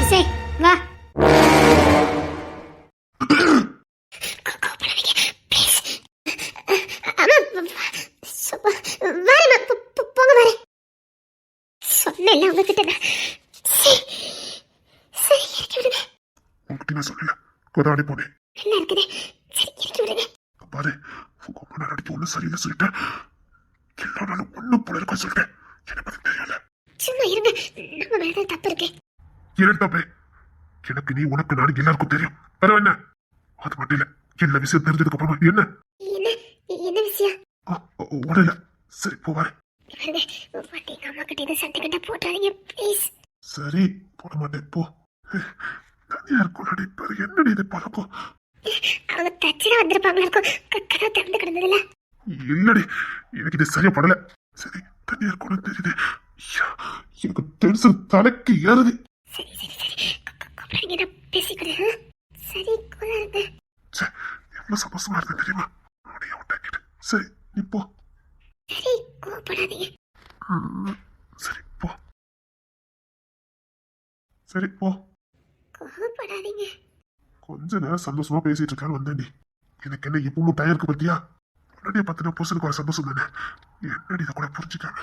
இசை, வா. உங்ககிட்ட நான் சொல்லல, கொதாடி போனேன். நல்லா இருக்குது. சரி, இறக்கி விடுங்க. பாரு, உங்க அம்மா நான் அடிக்க ஒன்னும் சரியில்லை சொல்லிட்டேன். எல்லா நாளும் ஒன்னும் போல இருக்க சொல்லிட்டேன். என்னை பத்தி தெரியல. சும்மா இருங்க, நம்ம மேலதான் தப்பு இருக்கு. இரண்டு தப்பே. எனக்கு நீ, உனக்கு நான், எல்லாருக்கும் தெரியும். வேற என்ன? அது மட்டும் இல்ல, எல்லா விஷயம் தெரிஞ்சதுக்கு அப்புறமா என்ன என்ன என்ன விஷயம்? ஒன்றும் இல்ல. சரி போவாரு. எங்க அம்மா கிட்ட எதுவும் சண்டை கண்டா போட்டாதீங்க ப்ளீஸ். சரி, போட மாட்டேன் போ. தனியா இருக்கும் பாரு, என்னடி இது பழக்கம்? அவங்க தச்சுதான் வந்திருப்பாங்களா இருக்கும். கதவை திறந்து கிடந்ததுல. இல்லடி, எனக்கு இது சரியா படல. சரி, தனியா இருக்கணும்னு தெரியுது. ஐயா, எனக்கு டென்ஷன் தலைக்கு ஏறுது. சரி சரி சரி, கூப்பிடுறீங்க, நான் பேசிக்கிறேன். சரி கூட இருங்க. எவ்வளவு சந்தோஷமா இருக்கு தெரியுமா? அப்படியே விட்டாக்கிட்டு. சரி நீ போ. சரி, கோபப்படாதீங்க. சரி போ. சரி போ. கோபப்படாதீங்க. கொஞ்ச நேரம் சந்தோஷமா பேசிட்டு இருக்கான்னு வந்தேன்டி. எனக்கு என்ன இப்பவும் டயம் இருக்கு பத்தியா? முன்னாடியே பார்த்துட்டு புருஷனுக்கு ஒரு சந்தோஷம் தானே. என்னடி இதை கூட புரிஞ்சுக்காங்க.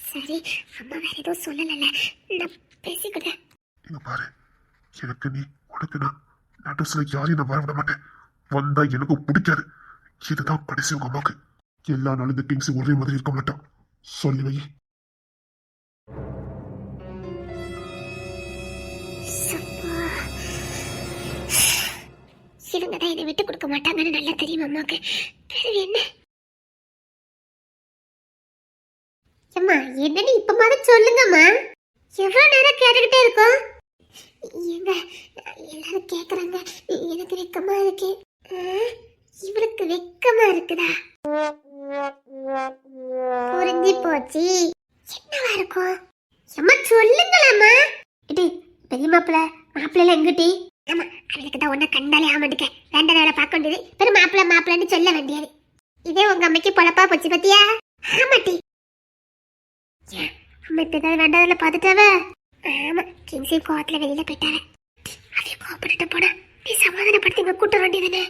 சரி, அம்மா வேற எதுவும் சொல்லல, நான் பேசிக்கிறேன். இங்க பாரு, எனக்கு நீ, உனக்கு நான், நடுசுல யாரையும் நான் வரவிட மாட்டேன். வந்தா எனக்கு பிடிக்காது. இதுதான் கடைசி உங்க அம்மாவுக்கு. எல்லா நாளும் இந்த கிங்ஸ் ஒரே மாதிரி இருக்க மாட்டான். சொல்லி வை. சப்பா. தான் இதை விட்டு கொடுக்க மாட்டாங்கன்னு நல்லா தெரியும் அம்மாவுக்கு. பிறகு என்ன அம்மா, என்னடி இப்ப மாதிரி சொல்லுங்கம்மா. எவ்வளவு நேரம் கேட்டுக்கிட்டே இருக்கோம்? எங்க எல்லாரும் கேக்குறாங்க, எனக்கு வெக்கமா இருக்கு. இவளுக்கு வெக்கமா இருக்குதா? புரிஞ்சு போச்சு. என்னவா இருக்கும்? அம்மா சொல்லுங்களாம்மா. இடி பெரிய மாப்பிள்ள எங்கிட்டி? ஆமா, அவளுக்கு தான் ஒன்ன கண்டாலே ஆமாட்டுக்க. ரெண்ட நேர பார்க்க வேண்டியது பெரும் மாப்பிள்ளன்னு சொல்ல வேண்டியது. இதே உங்க அம்மைக்கு பொழப்பா போச்சு பத்தியா? ஆமாட்டி. அம்மா இப்ப ஏதாவது வேண்டாதுல பாத்துட்டாவ. ஆமா, கிங்ஸி கோவத்துல வெளியில போயிட்டாவ. அதையும் கோவப்பட்டுட்டு போனா நீ சமாதானப்படுத்தி இங்க கூட்ட வேண்டியதுன்னு.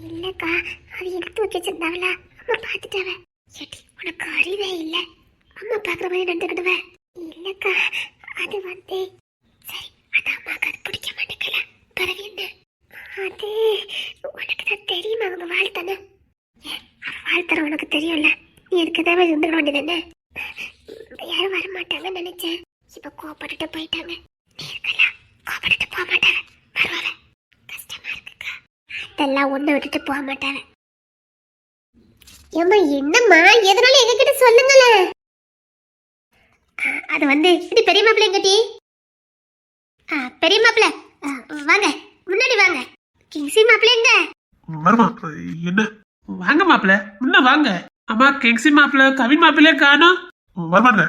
இல்லக்கா, அது எடுத்து வச்சிருந்தாவல, அம்மா பாத்துட்டாவ. ஏட்டி, உனக்கு அறிவே இல்ல. அம்மா பாக்குற மாதிரி நடந்துக்கிடுவ. இல்லக்கா, அது சரி, அது அம்மாக்கு அது பிடிக்க மாட்டேங்கல. பிறகு என்ன? அது உனக்கு தான் தெரியுமா அவங்க வாழ்த்தானே? வாழ்த்தர உனக்கு தெரியும்ல, நீ இருக்கதாவே இருந்துட வேண்டியது. யாரும் வரமாட்டாங்கன்னு நினைச்சேன். இப்ப கோபப்பட்டுட்டு போயிட்டாங்க. நீ இருக்கலாம், கோபப்பட்டுட்டு போக மாட்டாங்க, வருவாங்க. கஷ்டமா இருக்குக்கா. அதெல்லாம் ஒண்ணு விட்டுட்டு போக மாட்டாங்க. ஏம்மா என்னம்மா, எதனால எங்ககிட்ட சொல்லுங்களேன். அது இது பெரிய மாப்பிள்ள எங்கடி? பெரிய மாப்பிள்ள வாங்க, முன்னாடி வாங்க. கிங்ஸி மாப்பிள்ள எங்க? வருமா? என்ன? வாங்க மாப்பிள்ள, முன்ன வாங்க. அம்மா, கிங்ஸி மாப்பிள்ள கவின் மாப்பிள்ளையே காணோம். வருவாங்க.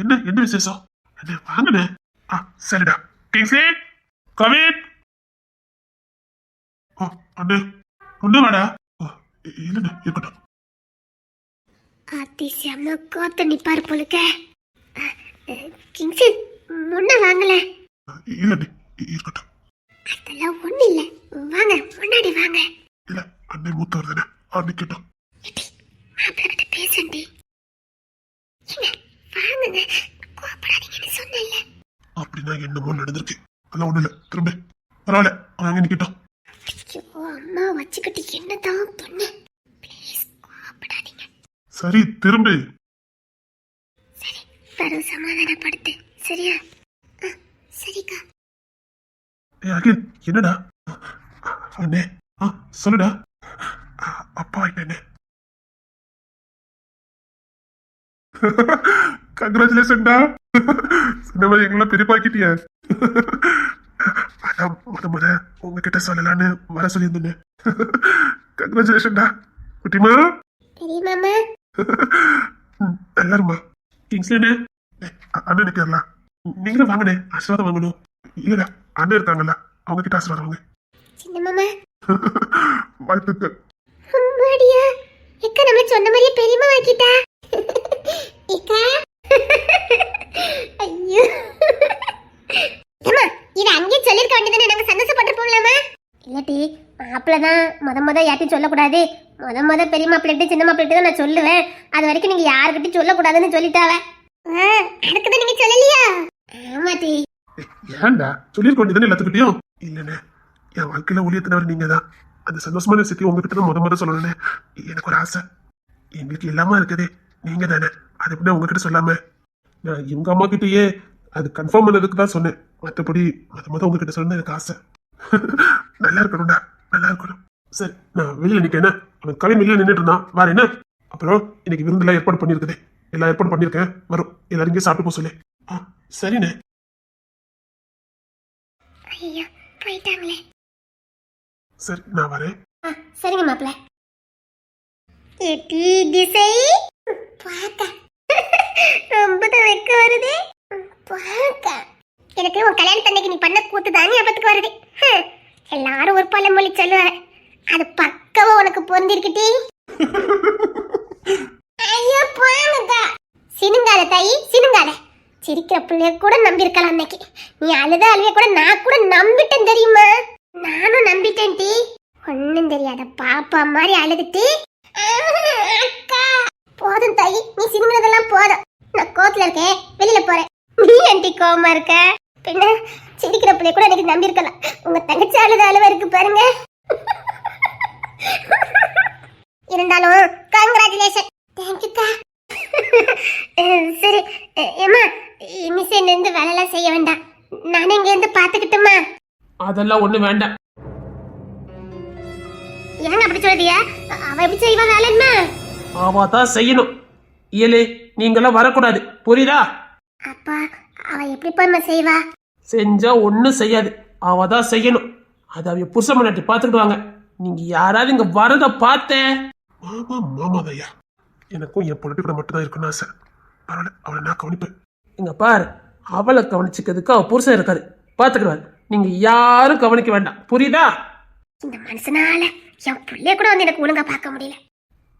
என்ன என்ன விசேஷம்? என்ன வாங்கண்ணே. சரிடா. கிங்ஸி, கவின். அண்ணே ஒண்ணு வாடா. இல்லண்ணே, இருக்கட்டும். அதிசயமா கோத்த நிப்பாரு போலுக்க. கிங்ஸி முன்ன வாங்கல. இல்லண்ணே, இருக்கட்டும். அதெல்லாம் ஒண்ணு இல்ல, வாங்க முன்னாடி வாங்க. இல்ல, அண்ணே மூத்தவர் தானே, நிக்கட்டும். மாப்பிள்ள கிட்ட பேசண்டி. வாங்க, கோபப்படாதீங்கன்னு சொன்னேன்ல. அப்படின்னா என்னமோ நடந்திருக்கு. அதெல்லாம் ஒண்ணு இல்ல, திரும்ப பரவாயில்ல, அங்க நிக்கட்டும். ஐயோ, அம்மா வச்சுக்கிட்டு என்னதான் பண்ணு. ப்ளீஸ் கோபப்படாதீங்க. சரி, திரும்ப. சரி, பரு சமாதானப்படுத்து, சரியா? சரிக்கா. அகில், என்னடா? அண்ணே, சொல்லுடா. அப்பா என்ன? கங்க்ராச்சுலேஷன்டா. சின்ன மாதிரி எங்கெல்லாம் பெரியப்பாக்கிட்டிய. அதான் முத உங்ககிட்ட சொல்லலான்னு வர சொல்லியிருந்தேன். கங்க்ராச்சுலேஷன்டா குட்டிமா. பெரிய மாமா. எல்லாருமா. கிங்ஸ்லண்ணே, அண்ணன் நிக்கிறலாம். நீங்களும் வாங்கண்ணே, ஆசீர்வாதம் வாங்கணும். இல்லடா, அண்ணன் இருக்காங்கல்ல, அவங்க கிட்ட ஆசீர்வாதம் வாங்க. சின்ன மாமா. வாழ்த்துக்கள். அம்மாடியா, எக்க நம்ம சொன்ன மாதிரியே பெரியம்மா வாக்கிட்டா. ஏக்கா. ஐயோ. அம்மா, இது அங்கேயே சொல்லிருக்க வேண்டியதானே, நாங்க சந்தோஷப்பட்டு போகலாமா? இல்லட்டி, மாப்பிள்ள தான் முத யார்ட்டையும் சொல்லக்கூடாது. முத பெரிய மாப்பிள்ளைட்டு சின்ன மாப்பிள்ளைட்டு தான் நான் சொல்லுவேன். அது வரைக்கும் நீங்க யாருக்கிட்டையும் சொல்லக்கூடாதுன்னு சொல்லிட்டாவ. அதுக்குதான் நீங்க சொல்லலையா? ஆமா டி. ஏன்டா, சொல்லிருக்க வேண்டியதானே எல்லாத்துக்கிட்டையும். இல்லண்ணே, என் வாழ்க்கையில ஒளியத்தினவர் நீங்க தான். அந்த சந்தோஷமான விஷயத்தை உங்ககிட்ட தான் முத சொல்லணும்னு எனக்கு ஒரு ஆசை. எங்களுக்கு எல்லாமே இருக்குதே நீங்க தானே, அது எப்படின்னா உங்ககிட்ட சொல்லாம நான் இவங்க அம்மா கிட்டயே அது கன்ஃபார்ம் பண்ணதுக்கு தான் சொன்னேன். மற்றபடி முத உங்ககிட்ட சொன்ன எனக்கு ஆசை. நல்லா இருக்கணும்டா, நல்லா இருக்கணும். சரி, நான் வெளியில நிக்கேன். அவன் கவின் வெளியில நின்றுட்டு இருந்தான், வார என்ன. அப்புறம் இன்னைக்கு விருந்தெல்லாம் ஏற்பாடு பண்ணிருக்குது, எல்லாம் ஏற்பாடு பண்ணிருக்கேன், வரும். எல்லாரும் இங்கே சாப்பிட்டு போக சொல்லு. சரிண்ணே. ஐயோ, போயிட்டாங்களே. சரி, நான் வரேன். சரிங்க மாப்பிள்ள. ஏட்டி திசை பாக்க ரொம்ப வெக்க வருது. பாக்க எனக்கு உன் கல்யாண தண்டைக்கு நீ பண்ண கூத்து தான் ஞாபகத்துக்கு வருது. எல்லாரும் ஒரு பழமொழி சொல்லுவாங்க, அது பக்கவா உனக்கு பொருந்திருக்கிட்டே. ஐயோ போங்கக்கா. சினுங்காத தாயி, சினுங்காத. சிரிக்கிற பிள்ளைய கூட நம்பியிருக்கலாம் அன்னைக்கு. நீ அழுத அழுவைய கூட நான் கூட நம்பிட்டேன் தெரியுமா? நானும் நம்பிட்டேன் டி. ஒன்னும் தெரியாத பாப்பா மாதிரி அழுதுட்டு. அக்கா போதும் தாயி, நீ சினிமதெல்லாம் போதும். நான் கோத்துல இருக்கேன், வெளியில போறேன். நீ ஆண்டி கோவமா இருக்க? பின்ன சிரிக்கிற பிள்ளைய கூட எனக்கு நம்பி இருக்கலாம். உங்க தங்கச்சி அழுத அழுவ இருக்கு பாருங்க. இருந்தாலும் கங்க்ராச்சுலேஷன். தேங்க்யூக்கா. சரி ஏமா, இனிசைல இருந்து வேலையெல்லாம் செய்ய வேண்டாம், நானே இங்க இருந்து பாத்துக்கிட்டுமா? அதெல்லாம் ஒண்ணு வேண்டாம். ஏங்க அப்படி சொல்றீங்க? அவ எப்படி செய்வா வேலை என்ன? அவ தான் செய்யணும். இயலே நீங்களாம் வரக்கூடாது, புரியுதா? அப்பா அவ எப்படி போய் செய்வா? செஞ்சா ஒன்றும் செய்யாது, அவ தான் செய்யணும். அது அவ புருஷ முன்னாடி பார்த்துக்கிடுவாங்க. நீங்க யாராவது இங்க வரத பார்த்தேன். மாமா மாமாதையா, எனக்கும் என் பொண்ணு கூட மட்டும்தான் இருக்குன்னு ஆசை. பரவாயில்ல, அவளை நான் கவனிப்பேன். இங்க பாரு, அவளை கவனிச்சுக்கிறதுக்கு அவ புருஷன் இருக்காரு, பார்த்துக்கிடுவாரு. நீங்க யாரும் கவனிக்க வேண்டாம், புரியுதா? இந்த மனுஷனால என் பிள்ளைய கூட வந்து எனக்கு ஒழுங்கா பார்க்க முடியல.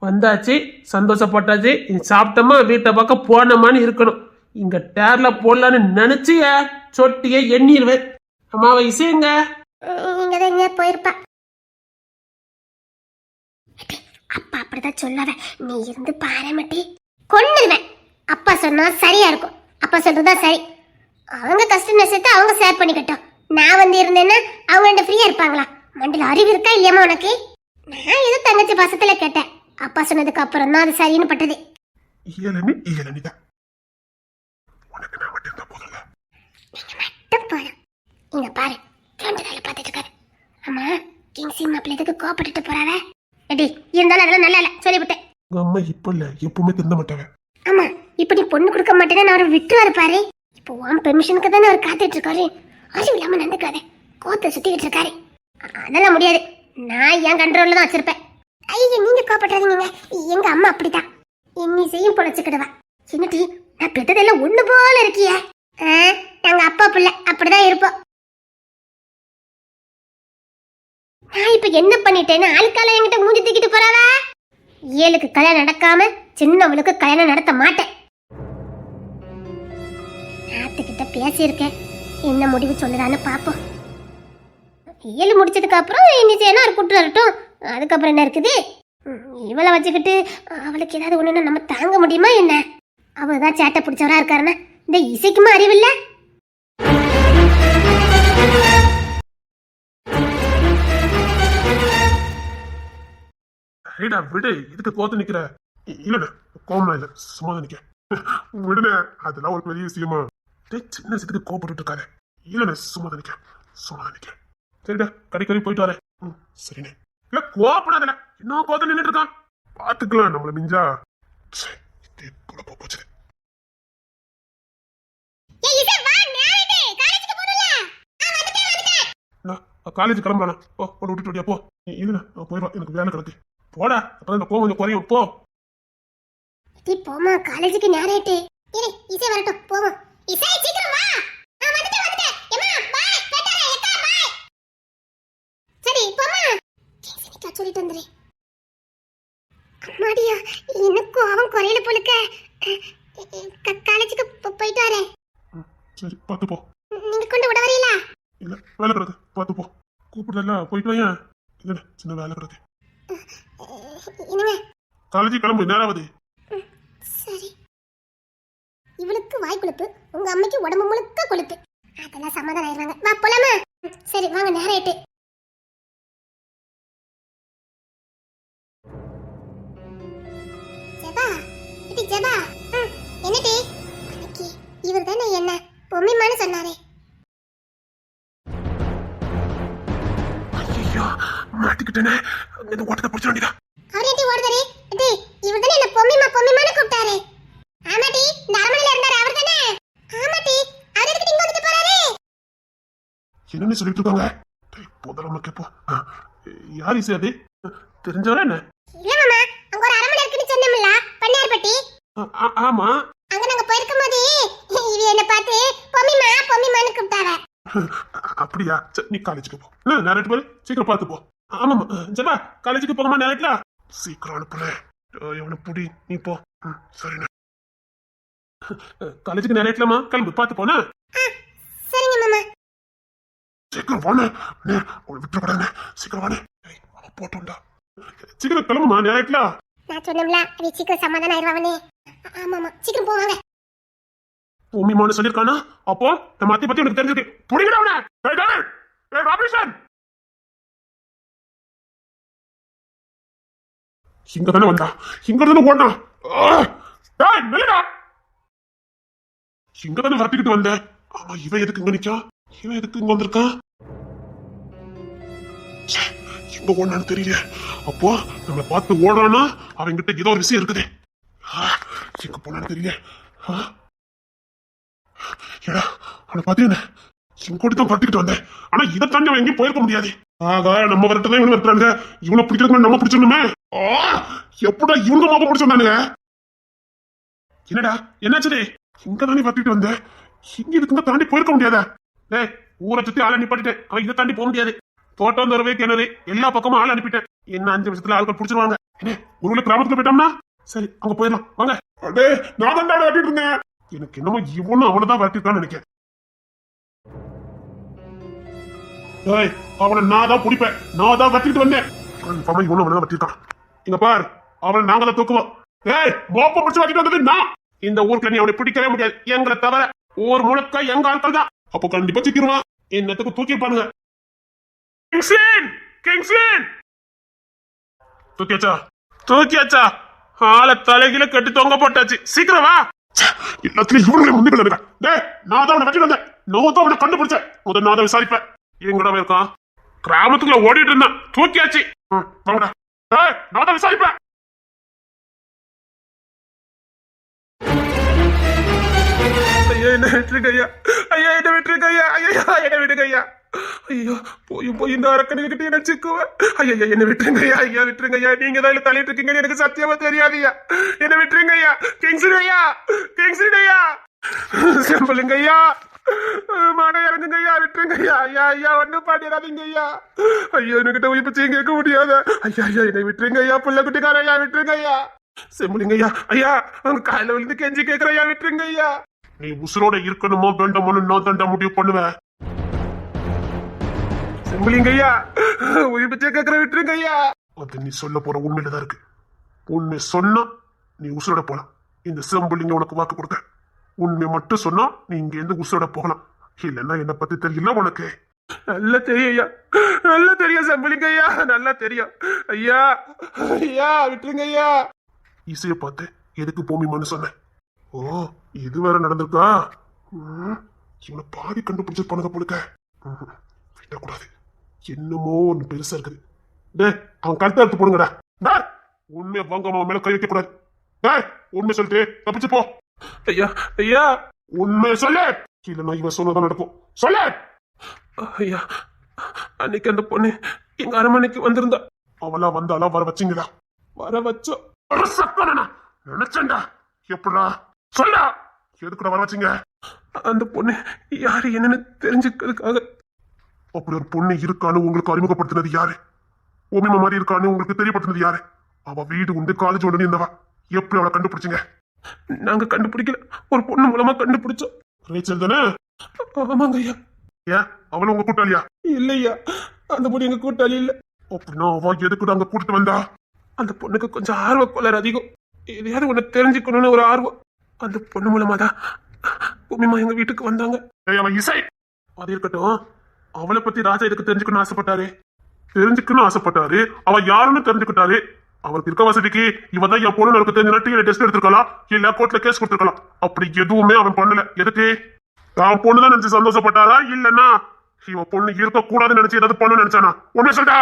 வந்தாச்சு, சந்தோஷப்பட்டாச்சு. நீ சாப்பிட்டோமா வீட்டை பக்கம் போனோமான்னு இருக்கணும். இங்க டேர்ல போடலான்னு நினைச்சிய சொட்டிய எண்ணிடுவேன். அம்மாவை இசைங்க. இங்கதான் எங்க போயிருப்பா. அப்பா அப்படிதான் சொல்லாத, நீ இருந்து பாரமட்டி கொண்டுருவேன். அப்பா சொன்னா சரியா இருக்கும். அப்பா சொல்றதா சரி. அவங்க கஷ்ட நஷ்டத்தை அவங்க ஷேர் பண்ணிக்கட்டும். நான் வந்து இருந்தேன்னா அவங்க ரெண்டு ஃப்ரீயா இருப்பாங்களா? மண்டல அறிவு இருக்கா இல்லையாமா உனக்கு? நான் ஏதோ தங்கச்சி பாசத்துல கேட்டேன். அப்பா சொன்னதுக்கு அப்புறம் தான் அது சரின்னு பட்டது. இயலனிதான் உனக்கு நான் மட்டும் இருந்தா போதும்ல. நீங்க மட்டும் போதும். இங்க பாரு, ரெண்டு வேலை பார்த்துட்டு இருக்காரு. ஆமா, கிங்ஸி மாப்பிள்ள எதுக்கு கோபப்பட்டுட்டு போறாவ? எடி இருந்தாலும் அதெல்லாம் நல்லா இல்ல, சொல்லிவிட்டேன். உங்க அம்மா இப்ப இல்ல, எப்பவுமே திருந்த மாட்டாங்க. ஆமா, இப்ப நீ பொண்ணு கொடுக்க மாட்டேன்னு அவரை விட்டுவாரு பாரு. இப்போ உன் பெர்மிஷனுக்கு தானே அவர் காத்துட்டு இருக்காரு. அறிவு இல்லாம நடந்துக்காத, கோத்த சுத்திக்கிட்டு இருக்காரு. அதெல்லாம் முடியாது, நான் என் கண்ட்ரோல்ல தான் வச்சிருப்பேன். ஐயோ நீங்க கோபப்படாதீங்க, எங்க அம்மா அப்படித்தான். இன்னி செய்யும் பொழைச்சுக்கிடுவா. சின்னட்டி, நான் பெற்றதெல்லாம் ஒண்ணு போல இருக்கிய. நாங்க அப்பா பிள்ளை அப்படிதான் இருப்போம். நான் இப்ப என்ன பண்ணிட்டேன்னு ஆளுக்கால என்கிட்ட மூஞ்சி தூக்கிட்டு போறாவா? ஏழுக்கு கல்யாணம் நடக்காம சின்னவளுக்கு கல்யாணம் நடத்த மாட்டேன். ஆத்துக்கிட்ட பேசியிருக்கேன், என்ன முடிவு சொல்லுதான்னு பாப்போம். ஏழு முடிச்சதுக்கு அப்புறம் இன்னிச்சேனா ஒரு குற்றம் வரட்டும். அதுக்கப்புறம் என்ன இருக்குது? இவளை வச்சுக்கிட்டு அவளுக்கு ஏதாவது ஒண்ணுன்னா நம்ம தாங்க முடியுமா என்ன? அவதான் சேட்டை பிடிச்சவரா இருக்காருன்னா இந்த இசைக்குமா அறிவில்லை? சரிடா விடு, இதுக்கு கோத்து நிக்கிற? இல்லண்ணே, கோமனா இல்ல, சும்மா தான் நிக்க. விடுனே, அதெல்லாம் ஒரு பெரிய விஷயமா? சின்ன விஷயத்துக்கு கோபப்பட்டு இருக்காரு. இல்லண்ணே, சும்மா தான் நிக்க, சும்மா தான் நிக்க. சரிடா, கடைக்கறி போயிட்டு வரேன். சரிண்ணே. இல்ல கோபப்படாதல, இன்னும் கோத்த நின்றுட்டு இருக்கான். பாத்துக்கலாம், நம்மள மிஞ்சா. இதே கூட போச்சு. காலேஜ் கிளம்புறானா? ஓ, ஒன்று விட்டுட்டு வரியா? போ. இல்ல போயிடுவா, எனக்கு வேலை கிடக்கு. போடா, அப்பதான் இந்த கோவம் கொஞ்சம் குறையும். போ. போமா, காலேஜுக்கு நேரம் ஆயிட்டு. இரு, இசை வரட்டும், போவோம். இசை சீக்கிரம் வா. நான் வந்துட்டேன் வந்துட்டேன். எம்மா பை, டாடா ஏக்கா பை. சரி, போமா. கேசினிக்கா சொல்லிட்டு வந்துரு. அம்மாடியா, எனக்கு அவன் குறையில போலுக்க. காலேஜுக்கு போயிட்டு வரேன். சரி, பார்த்து போ. நீங்க கொண்டு விட வரீங்களா? இல்ல, வேலை கிடக்கு, பார்த்து போ. கூப்பிடல, போயிட்டு வையா. இல்ல, சின்ன வேலை கிடக்கு. என்னங்க? காலேஜ் கிளம்பு, நேரம் ஆகுது. சரி. இவளுக்கு வாய் கொழுப்பு, உங்க அம்மைக்கு உடம்பு முழுக்க கொழுப்பு. அதெல்லாம் சமாதானம் ஆயிடுவாங்க. வா போலாமா? சரி வாங்க, நேரம் ஆயிட்டு. ஜெபா, இது ஜெபா. என்னடி? அன்னைக்கு இவர் தானே என்ன பொம்மைமான்னு சொன்னாரே. ஐயோ, மாட்டிக்கிட்டேனே. இந்த ஓட்டத்தை பிடிச்ச வேண்டியதா? அவர் எப்படி ஓடுதாரு? டேய், இவர் தானே என்ன பொம்மைமான்னு கூப்பிட்டாரு. ஆமாடி, இந்த அரமனையில இருந்தாரு அவர் தானே? ஆமாடி, அவர் எதுக்கு இங்க வந்துட்டு போறாரு? என்னன்னு சொல்லிட்டு இருக்காங்க? போதலாம் கேப்போம். யார் இசை அது? தெரிஞ்சவரா என்ன? இல்ல மாமா, அங்க ஒரு அரமனை இருக்குன்னு சொன்னோம்ல, பண்ணார்பட்டி. ஆமா. அங்க நாங்க போயிருக்கும் போது இவ என்ன பார்த்து பொம்மிமான்னு கூப்பிட்டாவ. அப்படியா? சரி, நீ காலேஜுக்கு போ. நேரட்டு போய் சீக்கிரம் பார்த்து போ. ஆமாமா, ஜெபா, காலேஜுக்கு போகமா நேரட்டா? சீக்கிரம் அனுப்புல. எவனை புடி, நீ போ. சரிண்ணா. காலேஜுக்கு நேரட்டலாமா? கிளம்பு, பார்த்து போனா. சரிங்க மாமா. சீக்கிரம் வானே, உங்களை விட்டுறப்படானே. சீக்கிரம் வானே. போட்டோம்டா. சீக்கிரம் கிளம்புமா, நேரட்டலா? நான் சொன்னோம்ல, அவ சீக்கிரம் சமாதானம் ஆயிடுவானே. ஆமாமா, சீக்கிரம் போவாங்க. பூமிமான்னு சொல்லியிருக்கானா? அப்போ நம்ம அத்தை பத்தி உனக்கு தெரிஞ்சிருக்கு. புடிங்கடா அவனை. ராபர்ட்சன், இங்க தானே வந்தா, இங்க தானே ஓடனா. இங்க தானே வரட்டிக்கிட்டு வந்த. ஆமா, இவன் எதுக்கு இங்க நிக்கான்? இவன் எதுக்கு இங்க வந்திருக்கான்? எங்க ஓடான்னு தெரியல. அப்போ நம்ம பார்த்து ஓடுறானா அவன்கிட்ட ஏதோ ஒரு விஷயம் இருக்குது. எங்க போனான்னு தெரியல. ஏடா அவனை பாத்தீங்க இங்கோட்டி தான் கட்டிக்கிட்டு வந்தேன். ஆனா இதை தாண்டி அவன் எங்கேயும் போயிருக்க முடியாது. ஆகா நம்ம வரட்டுதான் இவனு வரட்டுறாங்க. இவனை பிடிக்கிறதுக்கு நம்ம பிடிச்சிடணுமே. எப்படா இவங்க மாப்ப பிடிச்சிருந்தானுங்க. என்னடா என்னாச்சு? இங்க தானே வரட்டிட்டு வந்தேன். இங்க இதுக்கு தாண்டி போயிருக்க முடியாதா? டேய் ஊரை சுத்தி ஆள் அனுப்பிட்டேன். அவன் இதை தாண்டி போக முடியாது. தோட்டம் தரவே கிணறு எல்லா பக்கமும் ஆள் அனுப்பிட்டேன். என்ன 5 வருஷத்துல ஆட்கள் பிடிச்சிருவாங்க. ஒரு கிராமத்துல போயிட்டோம்னா சரி அங்க போயிடலாம் வாங்க. அடே நான் தான் வரட்டிட்டு இருந்தேன். எனக்கு என்னமோ இவனும் அவனதான் வரட்டிருக்கான்னு நினைக்கிறேன். அவனை நான் தான் பிடிப்பேன். நான் தான் வெட்டிட்டு வந்தேன். இவனும் அவனை வெட்டிருக்கான். இங்க பார் அவனை நாங்க தான் தூக்குவோம். ஏய் மோப்ப பிடிச்சு வெட்டிட்டு வந்தது நான். இந்த ஊருக்குள்ள நீ அவனை பிடிக்கவே முடியாது. எங்களை தவிர ஊர் முழுக்க எங்க ஆட்கள் தான். அப்போ கண்டிப்பா சிக்கிடுவான். என்னத்துக்கு தூக்கிப்பானுங்க. தூக்கியாச்சா? தூக்கியாச்சா? ஆளை தலைகில கட்டி தொங்க போட்டாச்சு. சீக்கிரம் வா. எல்லாத்துலயும் இவனுங்களே முன்னிக்கல இருக்கா. டேய் நான் தான் அவனை வெட்டிட்டு வந்தேன். நான் தான் அவனை கண்டுபிடிச்சேன். முதல் நான் தான் விசாரிப்பேன். எங்கடா இருக்கான்? கிராமத்துக்குள்ள ஓடிட்டு இருந்தான். தூக்கியாச்சு. வாங்கடா. நான் தான் விசாரிப்பேன். ஐயா என்ன விட்டுருங்க ஐயா. ஐயா என்ன விட்டுருங்க ஐயா. ஐயா என்ன விடுங்க ஐயா. ஐயோ போய் இந்த அரக்கனுக்கிட்ட என்ன சிக்குவேன். ஐயா என்ன விட்டுருங்க ஐயா. ஐயா விட்டுருங்க ஐயா. நீங்க தான் தலையிட்டு இருக்கீங்கன்னு எனக்கு சத்தியமா தெரியாது ஐயா. என்ன விட்டுருங்க ஐயா. கிங்ஸ்லி ஐயா. சிம்பிளுங்க ஐயா. மன இறங்குங்க ஐயா. விட்டுருங்க ஐயா. ஐயா ஒன்னும் பாடிடாதீங்க ஐயா. ஐயோ என்கிட்ட உயிர்ப்பு கேட்க முடியாத. ஐயா என்னை விட்டுருங்க ஐயா. புள்ள குட்டிக்கார ஐயா விட்டுருங்க ஐயா. செம்புலிங்க ஐயா. ஐயா உங்க காலையில விழுந்து கெஞ்சி கேட்கிற ஐயா. விட்டுருங்க ஐயா. நீ உசுரோட இருக்கணுமோ வேண்டாமோன்னு நான் தாண்டா முடிவு பண்ணுவேன். செம்புலிங்க ஐயா உயிர்ப்பு கேட்கிற விட்டுருங்க ஐயா. அது நீ சொல்ல போற உண்மையில தான் இருக்கு. உண்மை சொன்னா நீ உசுரோட போலாம். இந்த செம்புலிங்க உனக்கு வாக்கு கொடுக்க. உண்மை மட்டும் சொன்னா நீ இங்க இருந்து உசுரோட போகலாம். இல்லன்னா என்ன பத்தி தெரியல உனக்கு. நல்லா தெரியும் ஐயா. நல்லா தெரியும் செம்புலிங்க ஐயா. நல்லா தெரியும் ஐயா. விட்டுருங்க ஐயா. இசைய பார்த்து எதுக்கு பூமிமான்னு சொன்னேன். ஓ இது வேற நடந்திருக்கா? இவனை பாதி கண்டுபிடிச்சிருப்பானுங்க போலுக்க. விட்டக்கூடாது. என்னமோ ஒண்ணு பெருசா இருக்குது. டே அவன் கழுத்தை எடுத்து போடுங்கடா. உண்மையை வாங்க அவன் மேல கை வைக்க கூடாது. உண்மை சொல்லிட்டு தப்பிச்சு போ. ஐயா உண்மை சொல்லு. இல்லைன்னா இவன் சொன்னதான் நடக்கும். சொல்லு. ஐயா அன்னைக்கு அந்த பொண்ணு எங்க அரண்மனைக்கு வந்திருந்தா. அவளா வந்தாலா வர வச்சிங்களா? வர வச்சோம். நினைச்சேன்டா. எப்படா சொல்லா? எதுக்குடா வர வச்சிங்க? அந்த பொண்ணு யாரு என்னன்னு தெரிஞ்சுக்கிறதுக்காக. அப்படி ஒரு பொண்ணு இருக்கான்னு உங்களுக்கு அறிமுகப்படுத்தினது யாரு? ஓமிமா மாதிரி இருக்கான்னு உங்களுக்கு தெரியப்படுத்தினது யாரு? அவ வீடு உண்டு காலேஜ் உடனே இருந்தவா. எப்படி அவளை கண்டுபிடிச்சிங்க? நாங்க கண்டுபிடிக்கல. ஒரு பொண்ணு மூலமா கண்டுபிடிச்சோம். ரேச்சல் தானே? ஆமாங்க ஐயா. ஏன் அவளும் உங்க கூட்டாளியா? இல்லையா அந்த பொண்ணு எங்க கூட்டாளி இல்ல. அப்படின்னா அவ எதுக்கு அங்க கூட்டிட்டு வந்தா? அந்த பொண்ணுக்கு கொஞ்சம் ஆர்வ கோளாறு அதிகம். எதையாவது ஒண்ணு தெரிஞ்சுக்கணும்னு ஒரு ஆர்வம். அந்த பொண்ணு மூலமா தான் பூமிமா எங்க வீட்டுக்கு வந்தாங்க. அவன் இசை அது இருக்கட்டும். அவளை பத்தி ராஜா எதுக்கு தெரிஞ்சுக்கணும்னு ஆசைப்பட்டாரு. அவ யாருன்னு தெரிஞ்சுக்கிட்டாரு. அவருக்கு இருக்க வசதிக்கு இவன் தான் என் பொண்ணு எனக்கு தெரிஞ்சு டெஸ்ட் எடுத்துருக்கலாம். இல்ல கோர்ட்ல கேஸ் கொடுத்துருக்கலாம். அப்படி எதுவுமே அவன் பண்ணல. எதுக்கு? அவன் பொண்ணுதான் நினைச்சு சந்தோஷப்பட்டாரா? இல்லன்னா இவன் பொண்ணு இருக்க கூடாதுன்னு நினைச்சு ஏதாவது பண்ணு நினைச்சானா? ஒண்ணு சொல்லிட்டா.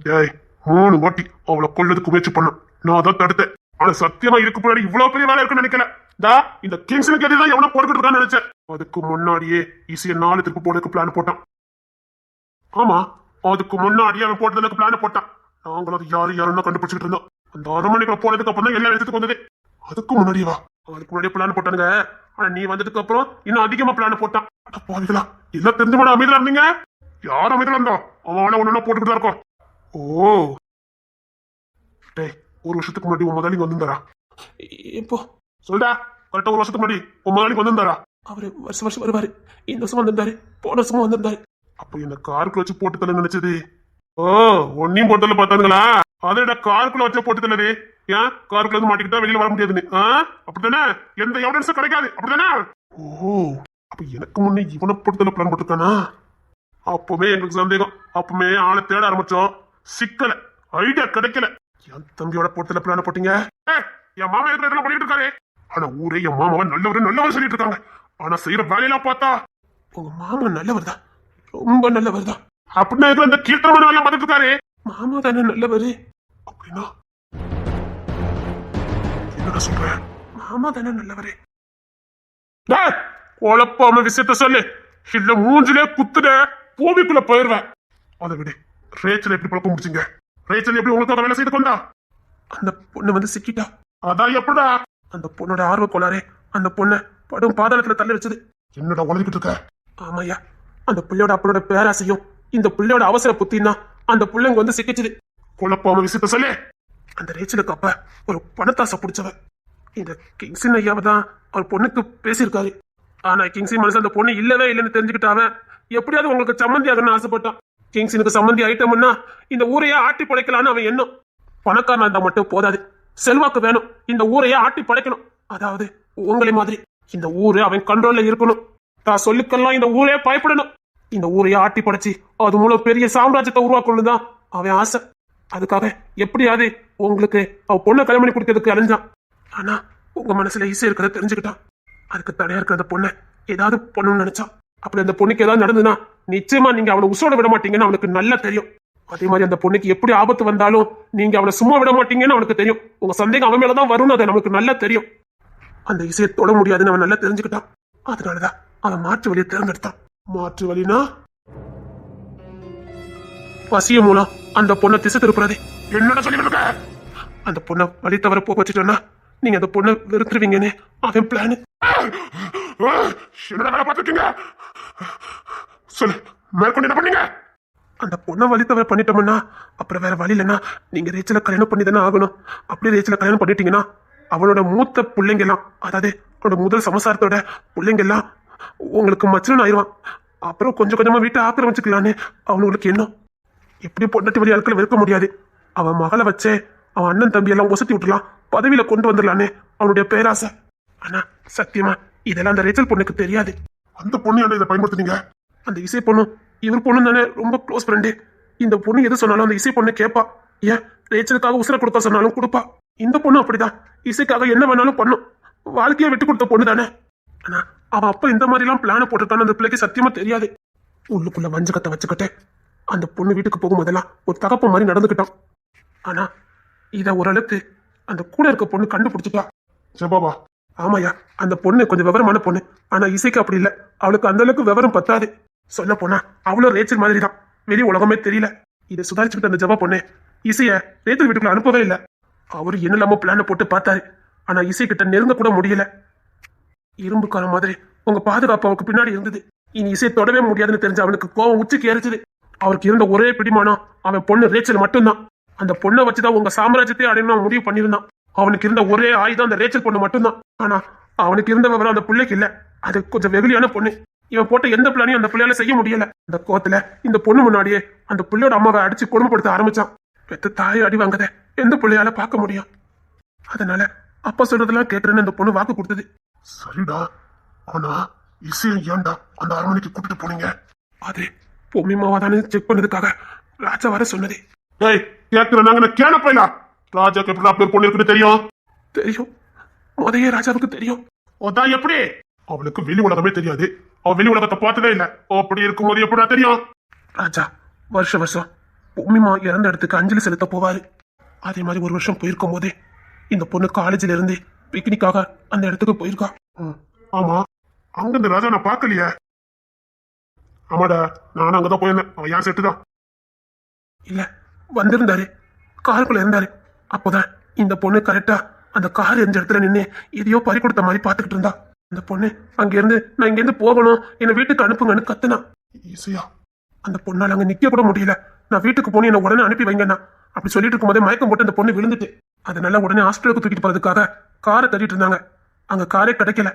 டேய் 3 வாட்டி அவளை கொல்லதுக்கு முயற்சி பண்ண. நான் தான் தடுத்தேன். ஆனா சத்தியமா இதுக்கு முன்னாடி இவ்வளவு பெரிய வேலை இருக்குன்னு நினைக்கல. இந்த கிங்ஸ்னுக்கு எதிராக எவனா போட்டுக்கிட்டு இருக்கான்னு நினைச்சேன். அதுக்கு முன்னாடியே ஈஸியா 4 திருப்பு போனதுக்கு பிளான் போட்டான். ஆமா அதுக்கு முன்னாடியே அவன் போட்டதுக்கு பிளான் போட்டான். நாங்களும் அது யாருன்னு கண்டுபிடிச்சிட்டு இருந்தோம். அந்த அரண்மனைக்குள்ள போனதுக்கு அப்புறம் தான் எல்லாம் எடுத்துட்டு வந்தது. அதுக்கு முன்னாடியே பிளான் போட்டானுங்க. ஆனா நீ வந்ததுக்கு அப்புறம் இன்னும் அதிகமா பிளான் போட்டான். பாவிகளா எல்லாம் தெரிஞ்ச மாட்டா அமைதியா இருந்தீங்க. யாரும் அமைதியா இருந்தோம். அவன் ஒண்ணு போட்டுக்கிட்டு தான் இருக்கும். ஓ டேய் 1 வருஷத்துக்கு முன்னாடி உன் முதலாளி வந்திருந்தாரா? இப்போ சொல்டா. கரெக்டா 1 வருஷத்துக்கு முன்னாடி உன் முதலாளி வந்திருந்தாரா? அவரு வருஷம் வருவாரு. இந்த வருஷம் வந்திருந்தாரு. போன வருஷமும் வந்திருந்தாரு. அப்ப என்ன காருக்குள்ள வச்சு போட்டு தள்ள நினைச்சது? ஓ ஒன்னையும் போட்டு பார்த்தானுங்களா? அதோட காருக்குள்ள வச்ச போட்டு தள்ளது. ஏன் காருக்குள்ள இருந்து மாட்டிக்கிட்டா வெளியில வர முடியாதுன்னு? அப்படித்தானே? எந்த எவிடன்ஸும் கிடைக்காது. அப்படித்தானே? ஓ அப்ப எனக்கு முன்னே இவனை போட்டு தள்ள பிளான் போட்டிருக்கானா? அப்பவே எங்களுக்கு சந்தேகம். அப்பவே ஆளை தேட ஆரம்பிச்சோம். சிக்கல. ஐடியா கிடைக்கல. என் தம்பியோட போட்டுல பிளான் போட்டீங்க. என் மாமா இருக்கிற பண்ணிட்டு இருக்காரு. ஆனா ஊரே என் மாமாவை நல்லவர் சொல்லிட்டு இருக்காங்க. ஆனா செய்யற வேலையெல்லாம் பார்த்தா உங்க மாமா நல்லவர் தான். ரொம்ப நல்லவர் தான். அப்படின்னா இருக்கிற இந்த கீர்த்தனமான வேலை பார்த்துட்டு இருக்காரு. மாமா தானே நல்லவரு. அப்படின்னா என்னடா சொல்ற? மாமா தானே நல்லவரு. டேய், குழப்பாம விஷயத்த சொல்லு. இல்ல மூஞ்சிலே குத்துட பூமிக்குள்ள போயிருவேன். அதை விடு. ரேச்சல் எப்படி பழக்கம் முடிச்சுங்க? ரேச்சல் எப்படி உங்களுக்கு வேலை செய்து கொண்டா? அந்த பொண்ணு வந்து சிக்கிட்டா. அதான் எப்படா? அந்த பொண்ணோட ஆர்வ கோளாரே அந்த பொண்ணை படும் பாதாளத்துல தள்ளி வச்சது. என்னடா உளறிக்கிட்டு இருக்க? ஆமாய்யா, அந்த பிள்ளையோட அப்பனோட பேராசையும் இந்த பிள்ளையோட அவசர புத்தின்னா அந்த பிள்ளைங்க வந்து சிக்கிச்சுது. குழப்பாம விஷயத்த சொல்லு. அந்த ரேச்சலுக்கு அப்ப ஒரு பணத்தாசை பிடிச்சவ இந்த கிங்ஸின் ஐயாவை தான் அவர் பொண்ணுக்கு பேசியிருக்காரு. ஆனா கிங்ஸின் மனசு அந்த பொண்ணு இல்லவே இல்லைன்னு தெரிஞ்சுக்கிட்டாவ எப்படியாவது உங்களுக்கு சம்மந்தி ஆகணும்னு ஆசைப்பட்டான். கிங்ஸினுக்கு சம்மந்தி ஆயிட்டோம்னா இந்த ஊரையே ஆட்டி படைக்கலான்னு அவன் எண்ணம். பணக்காரனா இருந்தா மட்டும் போதாது, செல்வாக்கு வேணும். இந்த ஊரையே ஆட்டி படைக்கணும். அதாவது உங்களை மாதிரி இந்த ஊரு அவன் கண்ட்ரோல்ல இருக்கணும். தான் சொல்லுக்கெல்லாம் இந்த ஊரே பயப்படணும். இந்த ஊரையே ஆட்டி படைச்சு அது மூலம் பெரிய சாம்ராஜ்யத்தை உருவாக்கணும் தான் அவன் ஆசை. அதுக்காக எப்படியாவது உங்களுக்கு அவ பொண்ணை கல்யாணம் பண்ணி கொடுக்கறதுக்கு அலைஞ்சான். ஆனா உங்க மனசுல ஈஸியா இருக்கிறத தெரிஞ்சுக்கிட்டான். அதுக்கு தடையா இருக்கிற பொண்ணை ஏதாவது பண்ணணும்னு நினைச்சான். அப்படி அந்த பொண்ணுக்கு ஏதாவது நடந்துன்னா நிச்சயமா நீங்க அவளை உசோட விட மாட்டீங்கன்னு அவனுக்கு நல்லா தெரியும். அதே மாதிரி அந்த பொண்ணுக்கு எப்படி ஆபத்து வந்தாலும் நீங்க அவளை சும்மா விட மாட்டீங்கன்னு அவனுக்கு தெரியும். உங்க சந்தேகம் அவன் மேலதான் வரும்னு அதை நமக்கு நல்லா தெரியும். அந்த இசையை தொட முடியாதுன்னு அவன் நல்லா தெரிஞ்சுக்கிட்டான். அதனாலதான் அவன் மாற்று வழியை தேர்ந்தெடுத்தான். மாற்று வழினா பசிய மூலம் அந்த பொண்ணை திசை திருப்புறது. என்னடா சொல்லிட்டு இருக்க? அந்த பொண்ணை வழி தவற போக வச்சுட்டோன்னா நீங்க அந்த பொண்ணை வெறுத்துருவீங்கன்னு அவன் பிளானு. என்னடா வேலை பார்த்துருக்கீங்க? சொல்லு, மேற்கொண்டு என்ன பண்ணீங்க? அந்த பொண்ணை வழி தவிர பண்ணிட்டோம்னா அப்புறம் வேற வழி இல்லைன்னா நீங்க ரேச்சலை கல்யாணம் பண்ணி தானே ஆகணும். அப்படியே ரேச்சலை கல்யாணம் பண்ணிட்டீங்கன்னா அவனோட மூத்த பிள்ளைங்க எல்லாம், அதாவது அவனோட முதல் சமசாரத்தோட பிள்ளைங்க எல்லாம் உங்களுக்கு மச்சனன் ஆயிடுவான். அப்புறம் கொஞ்சம் கொஞ்சமா வீட்டை ஆக்கிரமிச்சுக்கலான்னு அவனுங்களுக்கு எண்ணம். எப்படி பொண்ணாட்டி வழி ஆட்களை வெறுக்க முடியாது. அவன் மகளை வச்சே அவன் அண்ணன் தம்பி எல்லாம் ஒசத்தி விட்டுலாம் பதவியில கொண்டு வந்துடலான்னு அவனுடைய பேராசை. ஆனா சத்தியமா இதெல்லாம் அந்த ரேச்சல் பொண்ணுக்கு தெரியாது. அந்த பொண்ணு என்ன இதை பயன்படுத்துனீங்க? அந்த இசை பொண்ணு இவர் பொண்ணு தானே ரொம்ப க்ளோஸ் ஃப்ரெண்டு. இந்த பொண்ணு எது சொன்னாலும் அந்த இசை பொண்ணு கேட்பா. ஏன் ரேச்சலுக்காக உசுர கொடுக்க சொன்னாலும் கொடுப்பா. இந்த பொண்ணு அப்படிதான், இசைக்காக என்ன வேணாலும் பண்ணும். வாழ்க்கையை விட்டு கொடுத்த பொண்ணு தானே. ஆனா அவன் அப்ப இந்த மாதிரி எல்லாம் பிளான போட்டுட்டான்னு அந்த பிள்ளைக்கு சத்தியமா தெரியாது. உள்ளுக்குள்ள வஞ்சகத்தை வச்சுக்கிட்டே அந்த பொண்ணு வீட்டுக்கு போகும்போதெல்லாம் ஒரு தகப்ப மாதிரி நடந்துக்கிட்டான். ஆனா இத ஓரளவுக்கு அந்த கூட இருக்க பொண்ணு கண்டுபிடிச்சிட்டா. செபாபா, ஆமாயா, அந்த பொண்ணு கொஞ்சம் விவரமான பொண்ணு. ஆனா இசைக்கு அப்படி இல்ல. அவளுக்கு அந்த அளவுக்கு விவரம் பத்தாது. சொல்ல போனா அவளும் ரேச்சல் மாதிரி தான், வெளி உலகமே தெரியல. இதை சுதாரிச்சுக்கிட்ட அந்த ஜபா பொண்ணு இசைய ரேச்சல் வீட்டுக்குள்ள அனுப்பவே இல்லை. அவரு என்னெல்லாமோ பிளான போட்டு பார்த்தாரு. ஆனா இசை கிட்ட நெருங்க கூட முடியல. இரும்பு காலம் மாதிரி உங்க பாதுகாப்பு அவனுக்கு பின்னாடி இருந்தது. இனி இசையை தொடவே முடியாதுன்னு தெரிஞ்ச அவனுக்கு கோவம் உச்சிக்கு ஏறிச்சது. அவருக்கு இருந்த ஒரே பிடிமானம் அவன் பொண்ணு ரேச்சல் மட்டும்தான். அந்த பொண்ணை வச்சுதான் உங்க சாம்ராஜ்யத்தை அடையணும் முடிவு பண்ணியிருந்தான். அவனுக்கு இருந்த ஒரே ஆயுதம் அந்த ரேச்சல் பொண்ணு மட்டும்தான். ஆனா அவனுக்கு இருந்த விவரம் அந்த பிள்ளைக்கு இல்ல. அது கொஞ்சம் வெகுலியான பொண்ணு. இவன் போட்ட எந்த பிளானையும் அந்த பிள்ளையால செய்ய முடியல. அந்த கோத்துல இந்த பொண்ணு முன்னாடியே அந்த பிள்ளையோட அம்மாவை அடிச்சு கொடுமைப்படுத்த ஆரம்பிச்சான். பெத்த தாயை அடி வாங்கத எந்த பிள்ளையால பார்க்க முடியும். அதனால அப்பா சொல்றதெல்லாம் கேட்கறேன்னு அந்த பொண்ணு வாக்கு கொடுத்தது. சரிடா, ஆனா இசையை ஏன்டா அந்த அரண்மனைக்கு கூட்டிட்டு போனீங்க? அது பொம்மி மாவாதானு செக் பண்ணதுக்காக ராஜா வர சொன்னதே. டேய், கேட்கிறேன் நாங்க கேன போயிலா. ராஜாக்கு எப்படி அப்படி ஒரு பொண்ணு இருக்குன்னு தெரியும்? தெரியும், முதைய ராஜாவுக்கு தெரியும். அதான் எப்படி? அவளுக்கு வெளி உலகமே தெரியாது. அவ வெளி உலகத்தை பார்த்ததே இல்ல. அப்படி இருக்கும்போது எப்படா தெரியும்? ராஜா வருஷம் வருஷம் பொம்மிமா இறந்த இடத்துக்கு அஞ்சலி செலுத்த போவாரு. அதே மாதிரி ஒரு வருஷம் போயிருக்கும் போதே இந்த பொண்ணு காலேஜ்ல இருந்து பிக்னிக்காக அந்த இடத்துக்கு போயிருக்கா. ஆமா, அங்க இந்த ராஜா நான் பார்க்கலையே. ஆமாடா, நானும் அங்கதான் போயிருந்தேன். அவன் ஏன் செட்டுதான் இல்ல, வந்திருந்தாரு, காருக்குள்ள இருந்தாரு. அப்போதான் இந்த பொண்ணு கரெக்டா அந்த கார் எந்த இடத்துல நின்று எதையோ பறி கொடுத்த மாதிரி பாத்துக்கிட்டு இருந்தா. அந்த பொண்ணு அங்க இருந்து நான் இங்க இருந்து போகணும், என்னை வீட்டுக்கு அனுப்புங்கன்னு கத்துனா. ஈஸியா அந்த பொண்ணால அங்க நிக்க கூட முடியல. நான் வீட்டுக்கு போன என்ன உடனே அனுப்பி வைங்கண்ணா அப்படி சொல்லிட்டு இருக்கும் போதே மயக்கம் போட்டு அந்த பொண்ணு விழுந்துட்டு. அதனால உடனே ஹாஸ்பிட்டலுக்கு தூக்கிட்டு போறதுக்காக காரை தட்டிட்டு இருந்தாங்க. அங்க காரே கிடைக்கல.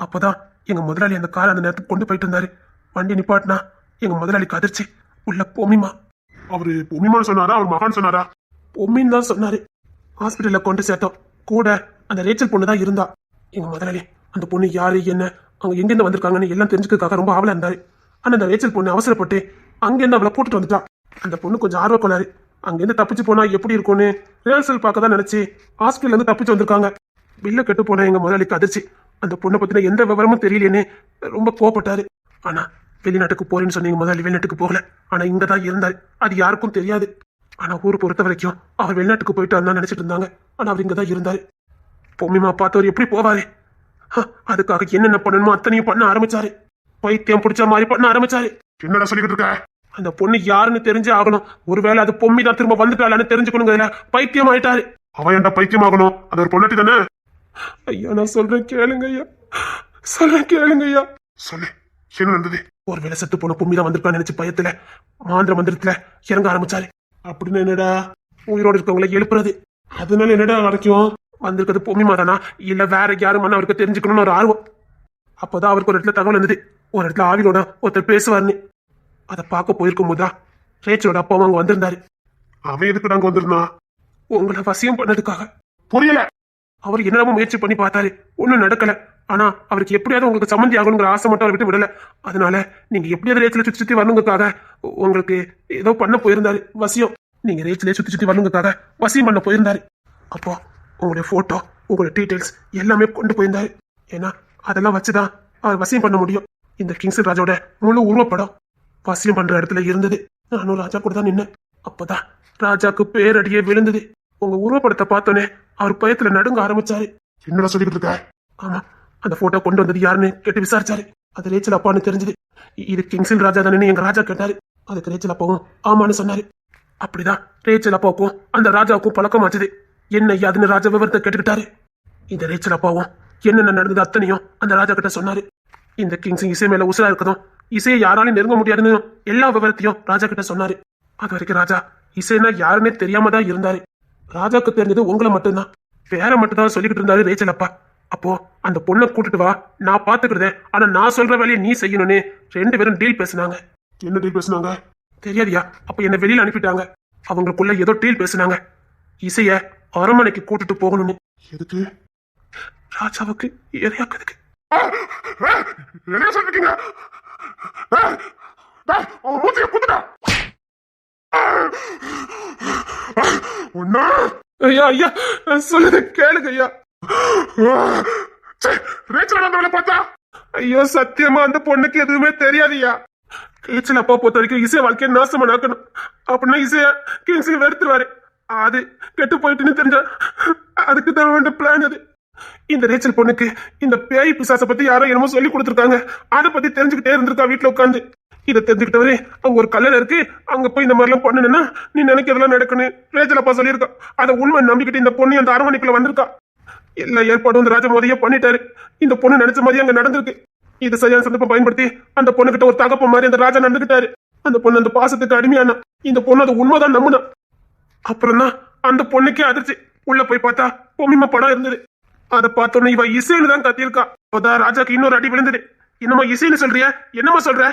அப்பதான் எங்க முதலாளி அந்த காரை அந்த நேரத்துக்கு கொண்டு போயிட்டு இருந்தாரு. வண்டி நிப்பாட்டினா எங்க முதலாளிக்கு அதிர்ச்சி. உள்ள பொம்மிமா. அவரு பொம்மிமான்னு சொன்னாரா அவர் மகான் சொன்னாரா? பொம்மின்னு தான் சொன்னாரு. ஹாஸ்பிட்டல்ல கொண்டு சேர்த்தோம். கூட அந்த ரேச்சல் பொண்ணு தான் இருந்தா. எங்க முதலாளி அந்த பொண்ணு யாரு என்ன அவங்க எங்கிருந்து வந்திருக்காங்கன்னு எல்லாம் தெரிஞ்சுக்கிறதுக்காக ரொம்ப ஆவலா இருந்தாரு. ஆனா அந்த ரேச்சல் பொண்ணு அவசரப்பட்டு அங்கிருந்து அவளை போட்டுட்டு வந்துட்டா. அந்த பொண்ணு கொஞ்சம் ஆர்வக்கொள்ளாரு. அங்கிருந்து தப்பிச்சு போனா எப்படி இருக்கும்னு ரிஹர்சல் பார்க்க தான் நினைச்சு ஹாஸ்பிட்டல்ல இருந்து தப்பிச்சு வந்திருக்காங்க. பில்ல கெட்டு போன எங்க முதலாளிக்கு அதிர்ச்சி. அந்த பொண்ணை பத்தின எந்த விவரமும் தெரியலேன்னு ரொம்ப கோவப்பட்டாரு. ஆனா வெளிநாட்டுக்கு போறேன்னு சொன்னீங்க முதலாளி வெளிநாட்டுக்கு போகல. ஆனா இங்கதான் இருந்தாரு. அது யாருக்கும் தெரியாது. ஆனா ஊரை பொறுத்த வரைக்கும் அவர் வெளிநாட்டுக்கு போயிட்டு நினைச்சிட்டு இருந்தாங்க. ஆனா அவர் இங்கதான் இருந்தாரு. பொம்மிமா பார்த்தவர் எப்படி போவாரு? அதுக்காக என்னென்ன பண்ணணுமோ அத்தனையும் பண்ண ஆரம்பிச்சாரு. பைத்தியம் பிடிச்ச மாதிரி பண்ண ஆரம்பிச்சாரு. என்னடா சொல்லிக்கிட்டு இருக்க? அந்த பொண்ணு யாருன்னு தெரிஞ்சே ஆகணும். ஒருவேளை அது பொம்மி தான் திரும்ப வந்துட்டாளான்னு தெரிஞ்சுக்கணுங்க. பைத்தியம் ஆயிட்டாரு. அவன் ஏன்டா பைத்தியம் ஆகணும்? அது ஒரு பொண்ணாட்டி தானே. ஐயா நான் சொல்றேன் கேளுங்க ஐயா, சொல்றேன் கேளுங்க ஐயா. சொல்லு, என்ன நடந்தது? ஒருவேளை செத்து போன பொம்மி தான் வந்திருக்கான்னு நினைச்சு பயத்துல மாந்திர மந்திரத்துல இறங்க ஆரம்பிச்சாரு. அப்படின்னு என்னடா உயிரோடு இருக்கவங்களை எழுப்புறது? அதனால என்னடா கிடைக்கும்? வந்திருக்கிறது பொம்மிமா தானா இல்ல வேற யாருமான்னு அவருக்கு தெரிஞ்சுக்கணும்னு ஒரு ஆர்வம். அப்போதான் அவருக்கு ஒரு இடத்துல தகவல் இருந்தது, ஒரு இடத்துல ஆவிலோட ஒருத்தர் பேசுவாருன்னு. அதை பார்க்க போயிருக்கும் போதுதான் ரேச்சலோட அப்பாவும் அங்க வந்திருந்தாரு. அவன் எதுக்கு நாங்க வந்திருந்தா? உங்களை வசியம் பண்ணதுக்காக. புரியல. அவர் என்னென்னமோ முயற்சி பண்ணி பார்த்தாரு, ஒன்னும் நடக்கல. ஆனா அவருக்கு எப்படியாவது உங்களுக்கு சம்மந்தி ஆகணுங்கிற ஆசை மட்டும் அவர் விட்டு விடல. அதனால நீங்க எப்படியாவது ரேச்சில சுத்தி சுத்தி வரணுங்கிறதுக்காக உங்களுக்கு ஏதோ பண்ண போயிருந்தாரு வசியம். நீங்க ரேச்சிலே சுத்தி சுத்தி வரணுங்கிறதுக்காக வசியம் பண்ண போயிருந்தாரு. அப்போ உங்களுடைய போட்டோ, உங்களுடைய டீடைல்ஸ் எல்லாமே கொண்டு போயிருந்தாரு. ஏன்னா அதெல்லாம் வச்சுதான் அவர் வசியம் பண்ண முடியும். இந்த கிங்ஸ் ராஜாவோட முழு உருவப்படம் வசியம் பண்ற இடத்துல இருந்தது. நானும் ராஜா கூட தான் நின்னேன். அப்பதான் ராஜாக்கு பேரடியே விழுந்தது. உங்க உருவப்படத்தை பார்த்தோன்னே அவர் பயத்துல நடுங்க ஆரம்பிச்சாரு. என்னடா சொல்லிக்கிட்டு இருக்க? ஆமா, அந்த போட்டோ கொண்டு வந்தது யாருன்னு கேட்டு விசாரிச்சாரு. அது ரேச்சல் அப்பான்னு தெரிஞ்சது. இது கிங்ஸில் ராஜா தானே எங்க ராஜா கேட்டாரு. அதுக்கு ரேச்சல் அப்பாவும் ஆமான்னு சொன்னாரு. அப்படிதான் ரேச்சல் அப்பாவுக்கும் அந்த ராஜாவுக்கும் பழக்கமாச்சுது. என்ன யாதுன்னு ராஜா விவரத்தை கேட்டுக்கிட்டாரு. இந்த ரேச்சல் அப்பாவும் என்னென்ன நடந்தது அத்தனையும் அந்த ராஜா கிட்ட சொன்னாரு. இந்த கிங்ஸ் இசை மேல உசுரா இருக்கதும் இசையை யாராலையும் நெருங்க முடியாதுன்னு எல்லா விவரத்தையும் ராஜா கிட்ட சொன்னாரு. அது வரைக்கும் ராஜா இசைனா யாருன்னே தெரியாம தான் இருந்தாரு. ராஜாக்கு தெரிஞ்சது உங்களை மட்டும்தான், வேற மட்டும் தான் சொல்லிக்கிட்டு இருந்தாரு ரேச்சல் அப்பா. அப்போ அந்த பொண்ணை கூட்டிட்டு வா, நான் பாத்துக்கிட்டேன், ஆனா நான் சொல்ற வேலையை நீ செய்யணும்னு 2 பேரும் டீல் பேசினாங்க. என்ன டீல் பேசினாங்க? தெரியாதியா? அப்ப என்ன வெளியில அனுப்பிட்டாங்க. அவங்களுக்குள்ள ஏதோ டீல் பேசினாங்க. இசைய அரண்மனைக்கு கூட்டிட்டு போகணும்னு. எதுக்கு? ராஜாவுக்கு இரையாக்குதுக்கு. என்ன சொல்றீங்க? அவன் மூச்சிய குத்துடா. ஒன்னா ஐயா ஐயா சொல்லுது கேளுங்க ஐயா. ரேச்சல் வந்தவளை பார்த்தா? ஐயோ சத்தியமா அந்த பொண்ணுக்கு எதுவுமே தெரியாதுயா. ரேச்சல் அப்பா பொறுத்த வரைக்கும் இசைய வாழ்க்கையை நாசமா நாக்கணும். அப்படின்னா இசைய கிங்ஸையும் வெறுத்துருவாரு. அது கெட்டு போயிட்டுன்னு தெரிஞ்சா அதுக்கு தான் வேண்டிய பிளான் அது. இந்த ரேச்சல் பொண்ணுக்கு இந்த பேய் பிசாசை பத்தி யாரோ என்னமோ சொல்லி கொடுத்துருக்காங்க. அதை பத்தி தெரிஞ்சுக்கிட்டே இருந்திருக்கா வீட்டுல உட்காந்து. இதை தெரிஞ்சுக்கிட்டவரு அங்க ஒரு கல்லறை இருக்கு, அங்க போய் இந்த மாதிரி எல்லாம் பண்ணணும்னா நீ நினைக்கிறதெல்லாம் நடக்கணும் ரேச்சல் அப்பா சொல்லியிருக்கா. அதை உண்மை நம்பிக்கிட்டு இந்த பொண்ணு அந்த அரண்மனைக்குள்ள வந்திருக்கா. எல்லா ஏற்பாடும் இந்த ராஜா மோதியே பண்ணிட்டாரு. இந்த பொண்ணு நினைச்ச மாதிரி அங்க நடந்திருக்கு. இது சரியான சந்தர்ப்பம் பயன்படுத்தி அந்த பொண்ணு கிட்ட ஒரு தகப்ப மாதிரி அந்த ராஜா நடந்துகிட்டாரு. அந்த பொண்ணு அந்த பாசத்துக்கு அடிமையானா. இந்த பொண்ணு அது உண்மைதான் நம்புனா. அப்புறம் தான் அந்த பொண்ணுக்கே அதிர்ச்சி. உள்ள போய் பார்த்தா பொம்மிமா படம் இருந்தது. அதை பார்த்தோன்னு இவ இசைன்னு தான் கத்தியிருக்கா. அப்போதான் ராஜாக்கு இன்னொரு அடி விழுந்தது. என்னமா இசைன்னு சொல்றிய? என்னமா சொல்ற?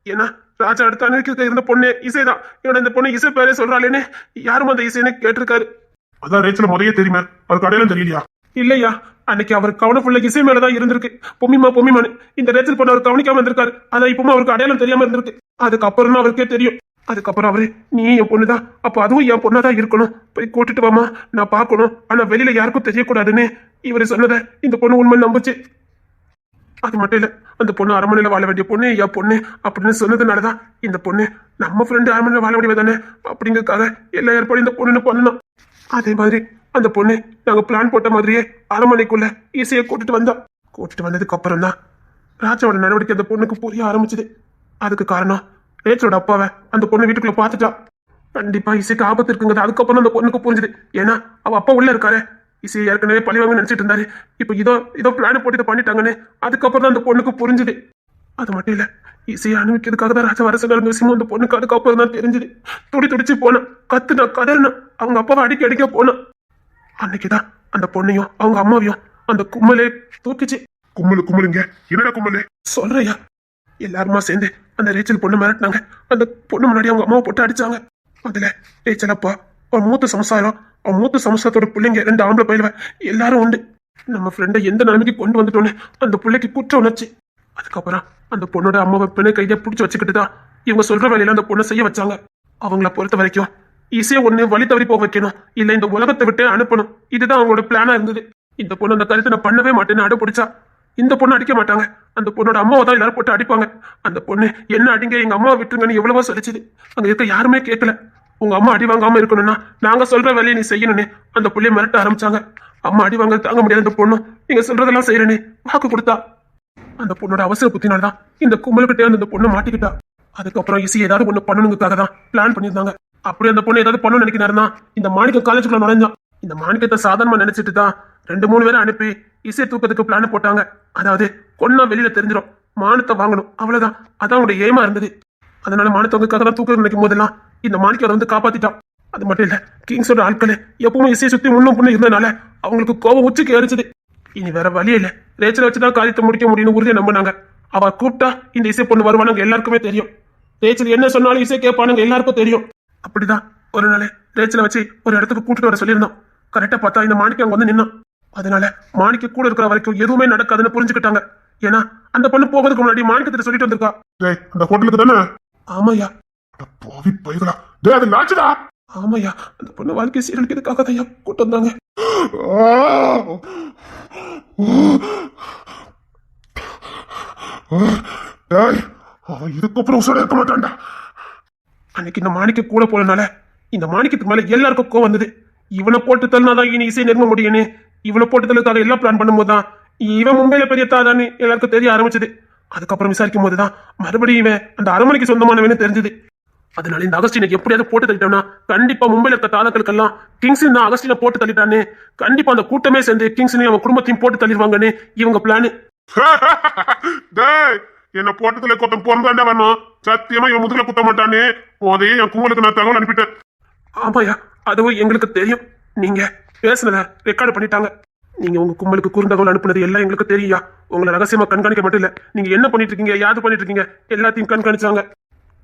ஏன்னா ராஜா அடுத்த அனுப்பிக்க இருந்த பொண்ணு இசைதான். இவன் இந்த பொண்ணு இசை பேரே சொல்றாளேன்னு யாரும் அந்த இசைன்னு கேட்டிருக்காரு. அதான் ரேச்சல் முறையே தெரியுமே, அவருக்கு அடையாளம் தெரியலையா? இல்லையா, அன்னைக்கு அவர் கவனப்புள்ள இசை மேலதான் இருந்திருக்கு. பொம்மிமானு இந்த ரேச்சல் பொண்ணு அவர் கவனிக்காம இருந்திருக்காரு. அதான் இப்பவும் அவருக்கு அடையாளம் தெரியாம இருந்திருக்கு. அதுக்கப்புறம் தான் அவருக்கே தெரியும். அதுக்கப்புறம் அவரு நீ என் பொண்ணுதான், அப்ப அதுவும் என் பொண்ணாதான் இருக்கணும், போய் கூட்டிட்டு வாமா, நான் பார்க்கணும், ஆனா வெளியில யாருக்கும் தெரியக்கூடாதுன்னு இவரு சொன்னதை இந்த பொண்ணு உண்மை நம்புச்சு. அது மட்டும் இல்ல, அந்த பொண்ணு அரண்மனையில வாழ வேண்டிய பொண்ணு என் பொண்ணு அப்படின்னு சொன்னதுனாலதான் இந்த பொண்ணு நம்ம ஃப்ரெண்டு அரண்மனையில வாழ வேண்டியது தானே அப்படிங்கிறதுக்காக எல்லா ஏற்பாடும் இந்த பொண்ணு பண்ணணும். அதே மாதிரி அந்த பொண்ணு நாங்க பிளான் போட்ட மாதிரியே அரண்மனைக்குள்ள இசையை கூட்டிட்டு வந்ததுக்கு அப்புறம் தான் ராஜாவோட நடவடிக்கை அந்த பொண்ணுக்கு புரிய ஆரம்பிச்சுது. அதுக்கு காரணம் ரேச்சலோட அப்பாவை அந்த பொண்ணு வீட்டுக்குள்ள பாத்துட்டா. கண்டிப்பா இசைக்கு ஆபத்து இருக்குங்கிறது அதுக்கப்புறம் அந்த பொண்ணுக்கு புரிஞ்சுது. ஏன்னா அவ அப்பா உள்ள இருக்காரு, இசையை ஏற்கனவே பழிவாங்க நினைச்சிட்டு இருந்தாரு. இப்ப இதோ பிளான் போட்டு இதை பண்ணிட்டாங்கன்னு அதுக்கப்புறம் தான் அந்த பொண்ணுக்கு புரிஞ்சுது. அது மட்டும் இல்ல, இசையை அனுப்பிக்கிறதுக்காக தான் ராஜா வரச நடந்த விஷயமும் அந்த பொண்ணுக்கு அதுக்கப்புறம் தான் தெரிஞ்சுது. துடிச்சு போனான், கத்துனா கதறினா, அவங்க அப்பாவை அடிக்க போனான். அன்னைக்குதான் அந்த பொண்ணையும் அவங்க அம்மாவையும் அந்த கும்மலே தூக்கிச்சு. கும்மலுங்க? என்னடா கும்மலு சொல்றையா? எல்லாருமா சேர்ந்து அந்த ரேச்சல் பொண்ணு மிரட்டினாங்க. அந்த பொண்ணு முன்னாடி அவங்க அம்மாவை போட்டு அடிச்சாங்க. அதுல ரேச்சல் அப்பா, அவன் மூத்த சம்சாரத்தோட பிள்ளைங்க 2 ஆம்பளை பயிலுவ எல்லாரும் உண்டு. நம்ம ஃப்ரெண்டை எந்த நிலைமைக்கு கொண்டு வந்துட்டோன்னு அந்த பிள்ளைக்கு குற்ற உணர்ச்சி. அதுக்கப்புறம் அந்த பொண்ணோட அம்மாவை பெண்ணை கையை பிடிச்சி வச்சுக்கிட்டுதான் இவங்க சொல்ற வேலையில அந்த பொண்ணை செய்ய வச்சாங்க. அவங்கள பொறுத்த வரைக்கும் இசையை ஒண்ணு வழி தவறி போக வைக்கணும், இல்ல இந்த உலகத்தை விட்டு அனுப்பணும். இதுதான் அவங்களோட பிளானா இருந்தது. இந்த பொண்ணு அந்த கருத்தை நான் பண்ணவே மாட்டேன்னு அடப்பிடிச்சா. இந்த பொண்ணு அடிக்க மாட்டாங்க, அந்த பொண்ணோட அம்மாவை தான் எல்லாரும் போட்டு அடிப்பாங்க. அந்த பொண்ணு என்ன அடிங்க, எங்க அம்மாவை விட்டுருங்கன்னு எவ்வளவோ சொல்லிச்சுது. அங்க இருக்க யாருமே கேட்கல. உங்க அம்மா அடி வாங்காம இருக்கணும்னா நாங்க சொல்ற வேலையை நீ செய்யணும்னு அந்த புள்ளைய மிரட்ட ஆரம்பிச்சாங்க. அம்மா அடி வாங்க தாங்க முடியாத இந்த பொண்ணும் நீங்க சொல்றதெல்லாம் செய்யறேன்னு வாக்கு கொடுத்தா. அந்த பொண்ணோட அவசர புத்தினால்தான் இந்த கும்பலுக்கிட்டே வந்து இந்த பொண்ணு மாட்டிக்கிட்டா. அதுக்கப்புறம் இசை ஏதாவது ஒண்ணு பண்ணணுங்கிறதுக்காக தான் பிளான் பண்ணியிருந்தாங்க. அப்படி அந்த பொண்ணு ஏதாவது பண்ணணும்னு நினைக்கிறாருன்னா இந்த மாணிக்க காலேஜுக்குள்ள நுழைஞ்சான். இந்த மாணிக்கத்தை சாதாரணமா நினைச்சிட்டு தான் 2-3 பேரை அனுப்பி இசையை தூக்கத்துக்கு பிளான் போட்டாங்க. அதாவது கொன்னா வெளியில தெரிஞ்சிடும், மானத்தை வாங்கணும், அவ்வளவுதான். அதான் அவங்களுடைய ஏமா இருந்தது. அதனால மானத்தவங்களுக்காக தான் தூக்க நினைக்கும் போதெல்லாம் இந்த மாணிக்க வந்து காப்பாத்திட்டான். அது மட்டும் இல்ல, கிங்ஸோட ஆட்களே எப்பவுமே இசையை சுத்தி முன்னும் பொண்ணு இருந்ததுனால அவங்களுக்கு கோபம் உச்சிக்கு எரிச்சது. இனி வேற வழியே இல்ல, ரேச்சலை வச்சுதான் காரியத்தை முடிக்க முடியும்னு உறுதியை நம்பினாங்க. அவ கூப்பிட்டா இந்த இசை பொண்ணு வருவானுங்க எல்லாருக்குமே தெரியும். ரேச்சல் என்ன சொன்னாலும் இசை கேட்பானுங்க எல்லாருக்கும் தெரியும். அப்படிதான் ஒரு நாள் ரேச்சலை வச்சு ஒரு இடத்துக்கு கூட்டிட்டு வர சொல்லியிருந்தோம். கரெக்டா பார்த்தா இந்த மாணிக்கம் அங்க வந்து நின்னான். அதனால மாணிக்க கூட இருக்கிற வரைக்கும் எதுவுமே நடக்காதுன்னு புரிஞ்சுக்கிட்டாங்க. ஏன்னா அந்த பொண்ணு போகிறதுக்கு முன்னாடி மாணிக்கத்திட்ட சொல்லிட்டு வந்திருக்கா. டேய் அந்த ஹோட்டலுக்கு தானே? ஆமாய்யா. பாவி பைகளா, டேய் அது லாச்சுடா. ஆமாய்யா, அந்த பொண்ணு வாழ்க்கை சீரழிக்கிறதுக்காக தான் ஐயா கூட்டு வந்தாங்க. டேய் அவன் இதுக்கப்புறம் உசுர இருக்க மாட்டான்டா. அன்னைக்கு இந்த மாணிக்க கூட போனனால இந்த மாணிக்கத்துக்கு மேல எல்லாருக்கும் கோவம் வந்தது. இவனை போட்டு தள்ளினாதான் இனி இசை நெருங்க முடியும்னு இவனை போட்டு தள்ளுக்காக எல்லாம் பிளான் பண்ணும்போது தான் இவன் மும்பையில பெரிய தாதான்னு எல்லாருக்கும் தெரிய ஆரம்பிச்சது. அதுக்கப்புறம் விசாரிக்கும் போதுதான் மறுபடியும் இவன் அந்த அரண்மனைக்கு சொந்தமானவன்னு தெரிஞ்சது. அதனால இந்த அகஸ்டினை எப்படியாவது போட்டு தள்ளிட்டோம்னா கண்டிப்பா மும்பையில இருக்க தாதாக்களுக்கெல்லாம் கிங்ஸின் தான் அகஸ்டினை போட்டு தள்ளிட்டான்னு கண்டிப்பா அந்த கூட்டமே சேர்ந்து கிங்ஸனையும் அவன் குடும்பத்தையும் போட்டு தள்ளிடுவாங்கன்னு இவங்க பிளானு. டேய் என்ன போட்டதுல கொத்தம் பிறந்தாண்டா வேணும். சத்தியமா இவன் முதுகுல குத்த மாட்டானே. அதையே என் கும்பலுக்கு நான் தகவல் அனுப்பிட்டேன். ஆமாயா, அதுவும் எங்களுக்கு தெரியும். நீங்க பேசுனத ரெக்கார்டு பண்ணிட்டாங்க. நீங்க உங்க கும்பலுக்கு குறுந்தகவல் அனுப்புனது எல்லாம் எங்களுக்கு தெரியா. உங்களை ரகசியமா கண்காணிக்க மட்டும் இல்ல, நீங்க என்ன பண்ணிட்டு இருக்கீங்க, யாது பண்ணிட்டு இருக்கீங்க எல்லாத்தையும் கண்காணிச்சாங்க.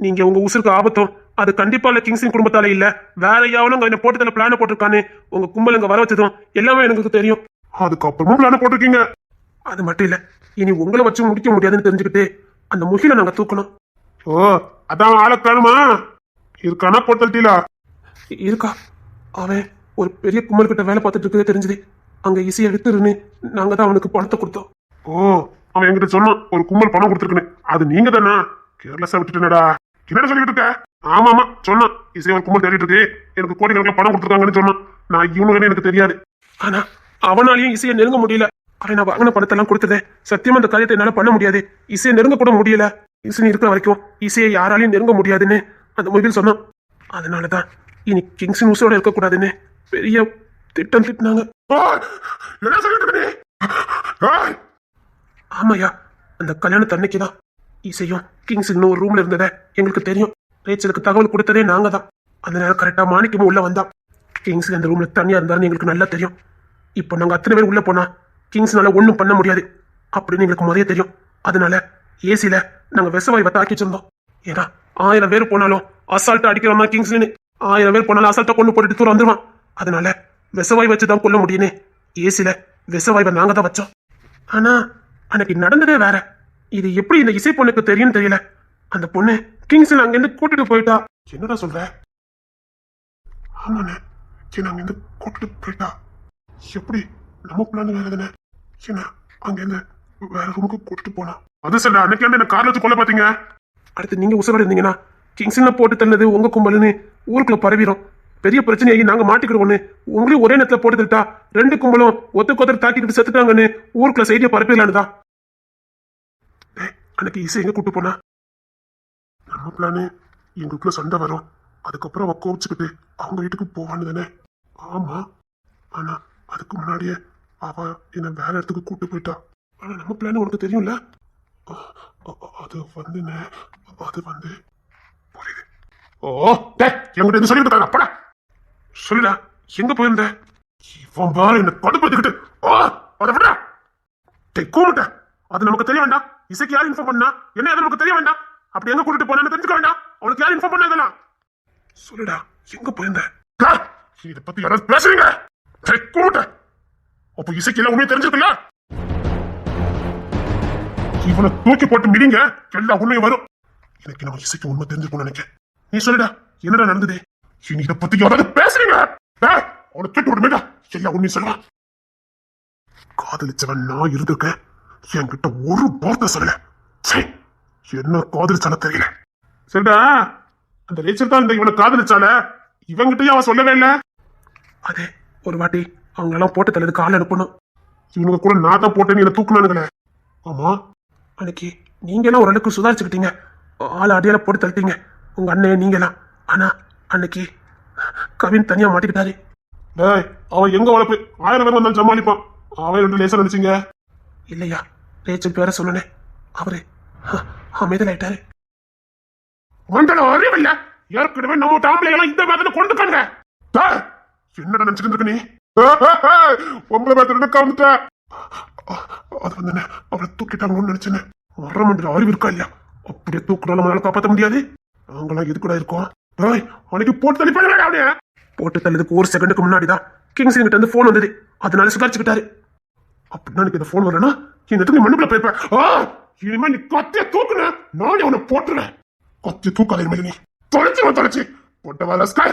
நீங்க உங்க உசுருக்கு ஆபத்தும் அது கண்டிப்பா இல்ல கிங்ஸின் குடும்பத்தால இல்ல, வேற யாவனும் என்ன போட்டதுல பிளான போட்டிருக்கானு உங்க கும்பல் இங்க வர வச்சதும் எல்லாமே எனக்கு தெரியும். அதுக்கப்புறமும் பிளான போட்டிருக்கீங்க. அது மட்டும் இல்ல, இனி உங்களை வச்சு முடிக்க முடியாதுன்னு தெரிஞ்சுக்கிட்டு அந்த முகில நாங்க தூக்கணும். ஓ அதான் ஆளை காணுமா? இருக்கானா போட்டல்டீலா? இருக்கா. அவன் ஒரு பெரிய கும்பல் கிட்ட வேலை பார்த்துட்டு இருக்கதே தெரிஞ்சது. அங்க இசையை வித்துருன்னு நாங்க தான் அவனுக்கு பணத்தை கொடுத்தோம். ஓ அவன் என்கிட்ட சொன்னான் ஒரு கும்பல் பணம் கொடுத்துருக்குன்னு. அது நீங்க தானே? கேர்லெஸ்ஸா விட்டுட்டேனடா. என்னடா சொல்லிட்டு இருக்க? ஆமா ஆமா சொன்னான், இசை ஒரு கும்பல் தேடிட்டு இருக்கு, எனக்கு கோடிக்கணக்கில் பணம் கொடுத்துருக்காங்கன்னு சொன்னான். நான் இவனு எனக்கு தெரியாது. ஆனா அவனாலையும் இசையை நெருங்க முடியல. அவன் நான் வாங்கின பணத்தெல்லாம் கொடுத்ததே சத்தியமா அந்த காரியத்தை என்னால பண்ண முடியாது. இசையை நெருங்க கூட முடியல. இசை இருக்கிற வரைக்கும் இசையை யாராலையும் நெருங்க முடியாதுன்னு அந்த மொபைல் சொன்னான். அதனாலதான் இனி கிங்ஸின் உசோட இருக்கக்கூடாதுன்னு பெரிய திட்டம் திட்டினாங்க. என்ன சொல்லிட்டு? ஆமாயா, அந்த கல்யாணத்து அன்னைக்குதான் இசையும் கிங்ஸ் இன்னும் ஒரு ரூம்ல இருந்ததை எங்களுக்கு தெரியும். ரேச்சலுக்கு தகவல் கொடுத்ததே நாங்க தான். அதனால கரெக்டா மாணிக்கமும் உள்ள வந்தான். கிங்ஸ் அந்த ரூம்ல தனியா இருந்தாருன்னு எங்களுக்கு நல்லா தெரியும். இப்போ நாங்க அத்தனை பேர் உள்ள போனா கிங்ஸ்னால ஒன்றும் பண்ண முடியாது அப்படின்னு எங்களுக்கு முதல்ல தெரியும். அதனால ஏசில நாங்க விஷவாயுவை தாக்கி வச்சிருந்தோம். ஏன்னா 1000 பேர் போனாலும் அசால்ட்டா அடிக்கிறோமா கிங்ஸ்னு, 1000 பேர் போனாலும் அசால்ட்டா கொண்டு போட்டுட்டு தூரம் வந்துருவான். அதனால விஷவாயு வச்சுதான் கொல்ல முடியும்னு ஏசில விஷவாயுவை நாங்க தான் வச்சோம். ஆனா அன்னைக்கு நடந்ததே வேற. இது எப்படி இந்த இசை பொண்ணுக்கு தெரியும்னு தெரியல. அந்த பொண்ணு கிங்ஸ் அங்கிருந்து கூட்டிட்டு போயிட்டா. என்னடா சொல்ற? ஆமாண்ணே, என்ன அங்கிருந்து கூட்டிட்டு போயிட்டா? எப்படி நம்ம பிளான் வேற தானே? என்ன அங்கிருந்து வேற ரூமுக்கு கூட்டிட்டு போனா? அது சரி, அன்னைக்கு என்ன கார்ல வச்சு கொல்ல பாத்தீங்க? அடுத்து நீங்க உசுரோட இருந்தீங்கன்னா கிங்ஸ்ல போட்டு தள்ளது உங்க கும்பல்னு ஊருக்குள்ள பரவிடும். பெரிய பிரச்சனையாகி நாங்க மாட்டிக்கிடுவோன்னு உங்களையும் ஒரே நேரத்துல போட்டு தட்டா 2 கும்பலும் ஒத்துக்கொத்தர் தாக்கிக்கிட்டு செத்துட்டாங்கன்னு ஊருக்குள்ள செய்தியை பரப்பிடலான்னுதான். அன்னைக்கு இசை எங்க கூட்டு போனா? நம்ம பிளானு எங்களுக்குள்ள சண்டை வரும், அதுக்கப்புறம் அவ கோவிச்சுக்கிட்டு அவங்க வீட்டுக்கு போவான்னு தானே? ஆமா, ஆனா அதுக்கு முன்னாடியே அவ என்ன வேற இடத்துக்கு கூட்டு போயிட்டா. ஆனா நம்ம பிளான் உனக்கு தெரியும்ல? அது வந்து புரியுது. ஓ என்கிட்ட என்ன சொல்லிட்டு இருக்காங்க? அப்படா சொல்லுடா, எங்க போயிருந்த? இவன் வேற என்ன கடுப்பேத்திக்கிட்டு அதை விட கூப்பிட்ட. அது நமக்கு தெரிய வேண்டாம். இசைக்கு யார் இன்ஃபார்ம் பண்ணா என்ன அது நமக்கு தெரிய வேண்டாம். அப்படி எங்க கூட்டிட்டு போனா தெரிஞ்சுக்க வேண்டாம். அவனுக்கு யார் இன்ஃபார்ம் பண்ணா இதெல்லாம்? சொல்லுடா, எங்க போயிருந்த? இதை பத்தி யாராவது பேசுறீங்க? கூப்பிட்ட. அப்ப இசைக்கு எல்லாம் உண்மையை தெரிஞ்சுக்கல. இவனை தூக்கி போட்டு மிதிங்க, எல்லா உண்மையும் வரும். எனக்கு நம்ம இசைக்கு உண்மை தெரிஞ்சுக்கணும்னு நினைக்கிறேன். நீ சொல்லுடா, என்னடா நடந்தது? இனி இதை பத்தி யாராவது பேசுறீங்க? அவனை தூக்கி விடுமேடா, எல்லா உண்மையும் சொல்லுவான். காதலிச்சவன் நான் இருந்திருக்கேன், என்கிட்ட ஒரு வார்த்தை சொல்லல. என்ன காதலிச்சால தெரியல. சரிடா, அந்த ரேச்சல் தான் இந்த இவனை காதலிச்சால, இவங்கிட்டயும் அவன் சொல்லவே இல்ல. அதே ஒரு வாட்டி அவங்க எல்லாம் போட்டு தள்ளதுக்கு ஆள் அனுப்பணும். இவனுங்க கூட நான் தான் போட்டேன்னு என்ன தூக்குனானுங்களே. ஆமா, அன்னைக்கு நீங்க எல்லாம் ஓரளவுக்கு சுதாரிச்சுக்கிட்டீங்க, ஆள் அடியால போட்டு தள்ளிட்டீங்க உங்க அண்ணன் நீங்க எல்லாம். ஆனா அன்னைக்கு கவின் தனியா மாட்டிக்கிட்டாரு. டேய், அவன் எங்க வளர்ப்பு 1000 பேர் வந்தாலும் சமாளிப்பான். அவன் ரெண்டு லேசா நினைச்சீங்க. இல்லையா, ரேச்சல் பேர சொன்னனே, அவரு அமைதலாயிட்டாரு. மண்டல அறிவில்ல, ஏற்கனவே நம்ம டாம்பிளை எல்லாம் இந்த மாதிரி கொண்டுக்காங்க. என்னடா நினைச்சிட்டு இருக்க நீ? பொம்பளை பேர்த்து கவுந்துட்ட. அது வந்து அவளை தூக்கிட்டாங்கன்னு நினைச்சேன். வர மண்டல அறிவு இருக்கா இல்லையா? அப்படியே தூக்குறாலும் நம்மளால காப்பாற்ற முடியாது. நாங்களாம் எது கூட இருக்கோம். அன்னைக்கு போட்டு தள்ளி போயிடா. போட்டு தள்ளதுக்கு ஒரு செகண்டுக்கு முன்னாடிதான் கிங்ஸ்லின் கிட்ட இருந்து போன் வந்தது. அதனால சுதாரிச்சுக்கிட்டாரு. அப்படின்னா எனக்கு இந்த போன் வரலன்னா இந்த மண்ணுக்குள்ள போயிருப்பேன். இனிமே நீ கத்திய தூக்குன, நானே உன்னை போட்டுறேன். கத்தி தூக்காத இனிமே நீ. தொலைச்சு போட்ட வாலஸ்கா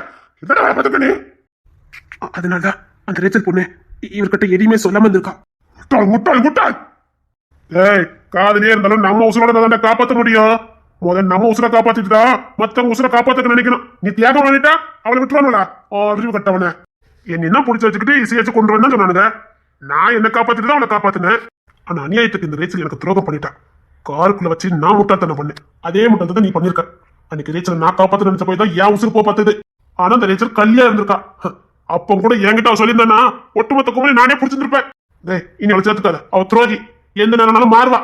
இதெல்லாம் வேலை பார்த்துக்க நீ. அதனாலதான் அந்த ரேச்சல் பொண்ணு இவர்கிட்ட எதையுமே சொல்லாம இருந்திருக்கா. முட்டாள். ஏய், காதலியே இருந்தாலும் நம்ம உசுரோட தான் காப்பாற்ற முடியும். முதல்ல நம்ம உசுரை காப்பாத்திட்டுதா மத்தவங்க உசுரை காப்பாத்த நினைக்கணும். நீ தியாகம் பண்ணிட்டா அவளை விட்டுருவானுல. அறிவு கட்டவன என்ன பிடிச்ச வச்சுக்கிட்டு இசையாச்சு கொண்டு வந்தா சொன்னானுங்க. நான் என்ன காப்பாத்திட்டு தான் அவளை காப்பாத்தினேன். ஆனா அநியாயத்துக்கு இந்த ரேச்சல் எனக்கு துரோகம் பண்ணிட்டான். காருக்குள்ள வச்சு நான் முட்டாள்தனம் பண்ணேன். அதே முட்டாள்தான் நீ பண்ணிருக்க. அன்னைக்கு ரேச்சல் நான் காப்பாத்த நினைச்ச போய் தான் என் உசுறு போ பார்த்தது. ஆனா அந்த ரேச்சல் கல்லியா இருந்திருக்கா. அப்ப கூட என்கிட்ட அவ சொல்லியிருந்தானா ஒட்டுமொத்த குமரி நானே பிடிச்சிருப்பேன். இனி அவளை சேர்த்துக்காத, அவ துரோகி. எந்த நேரம்னாலும் மாறுவா.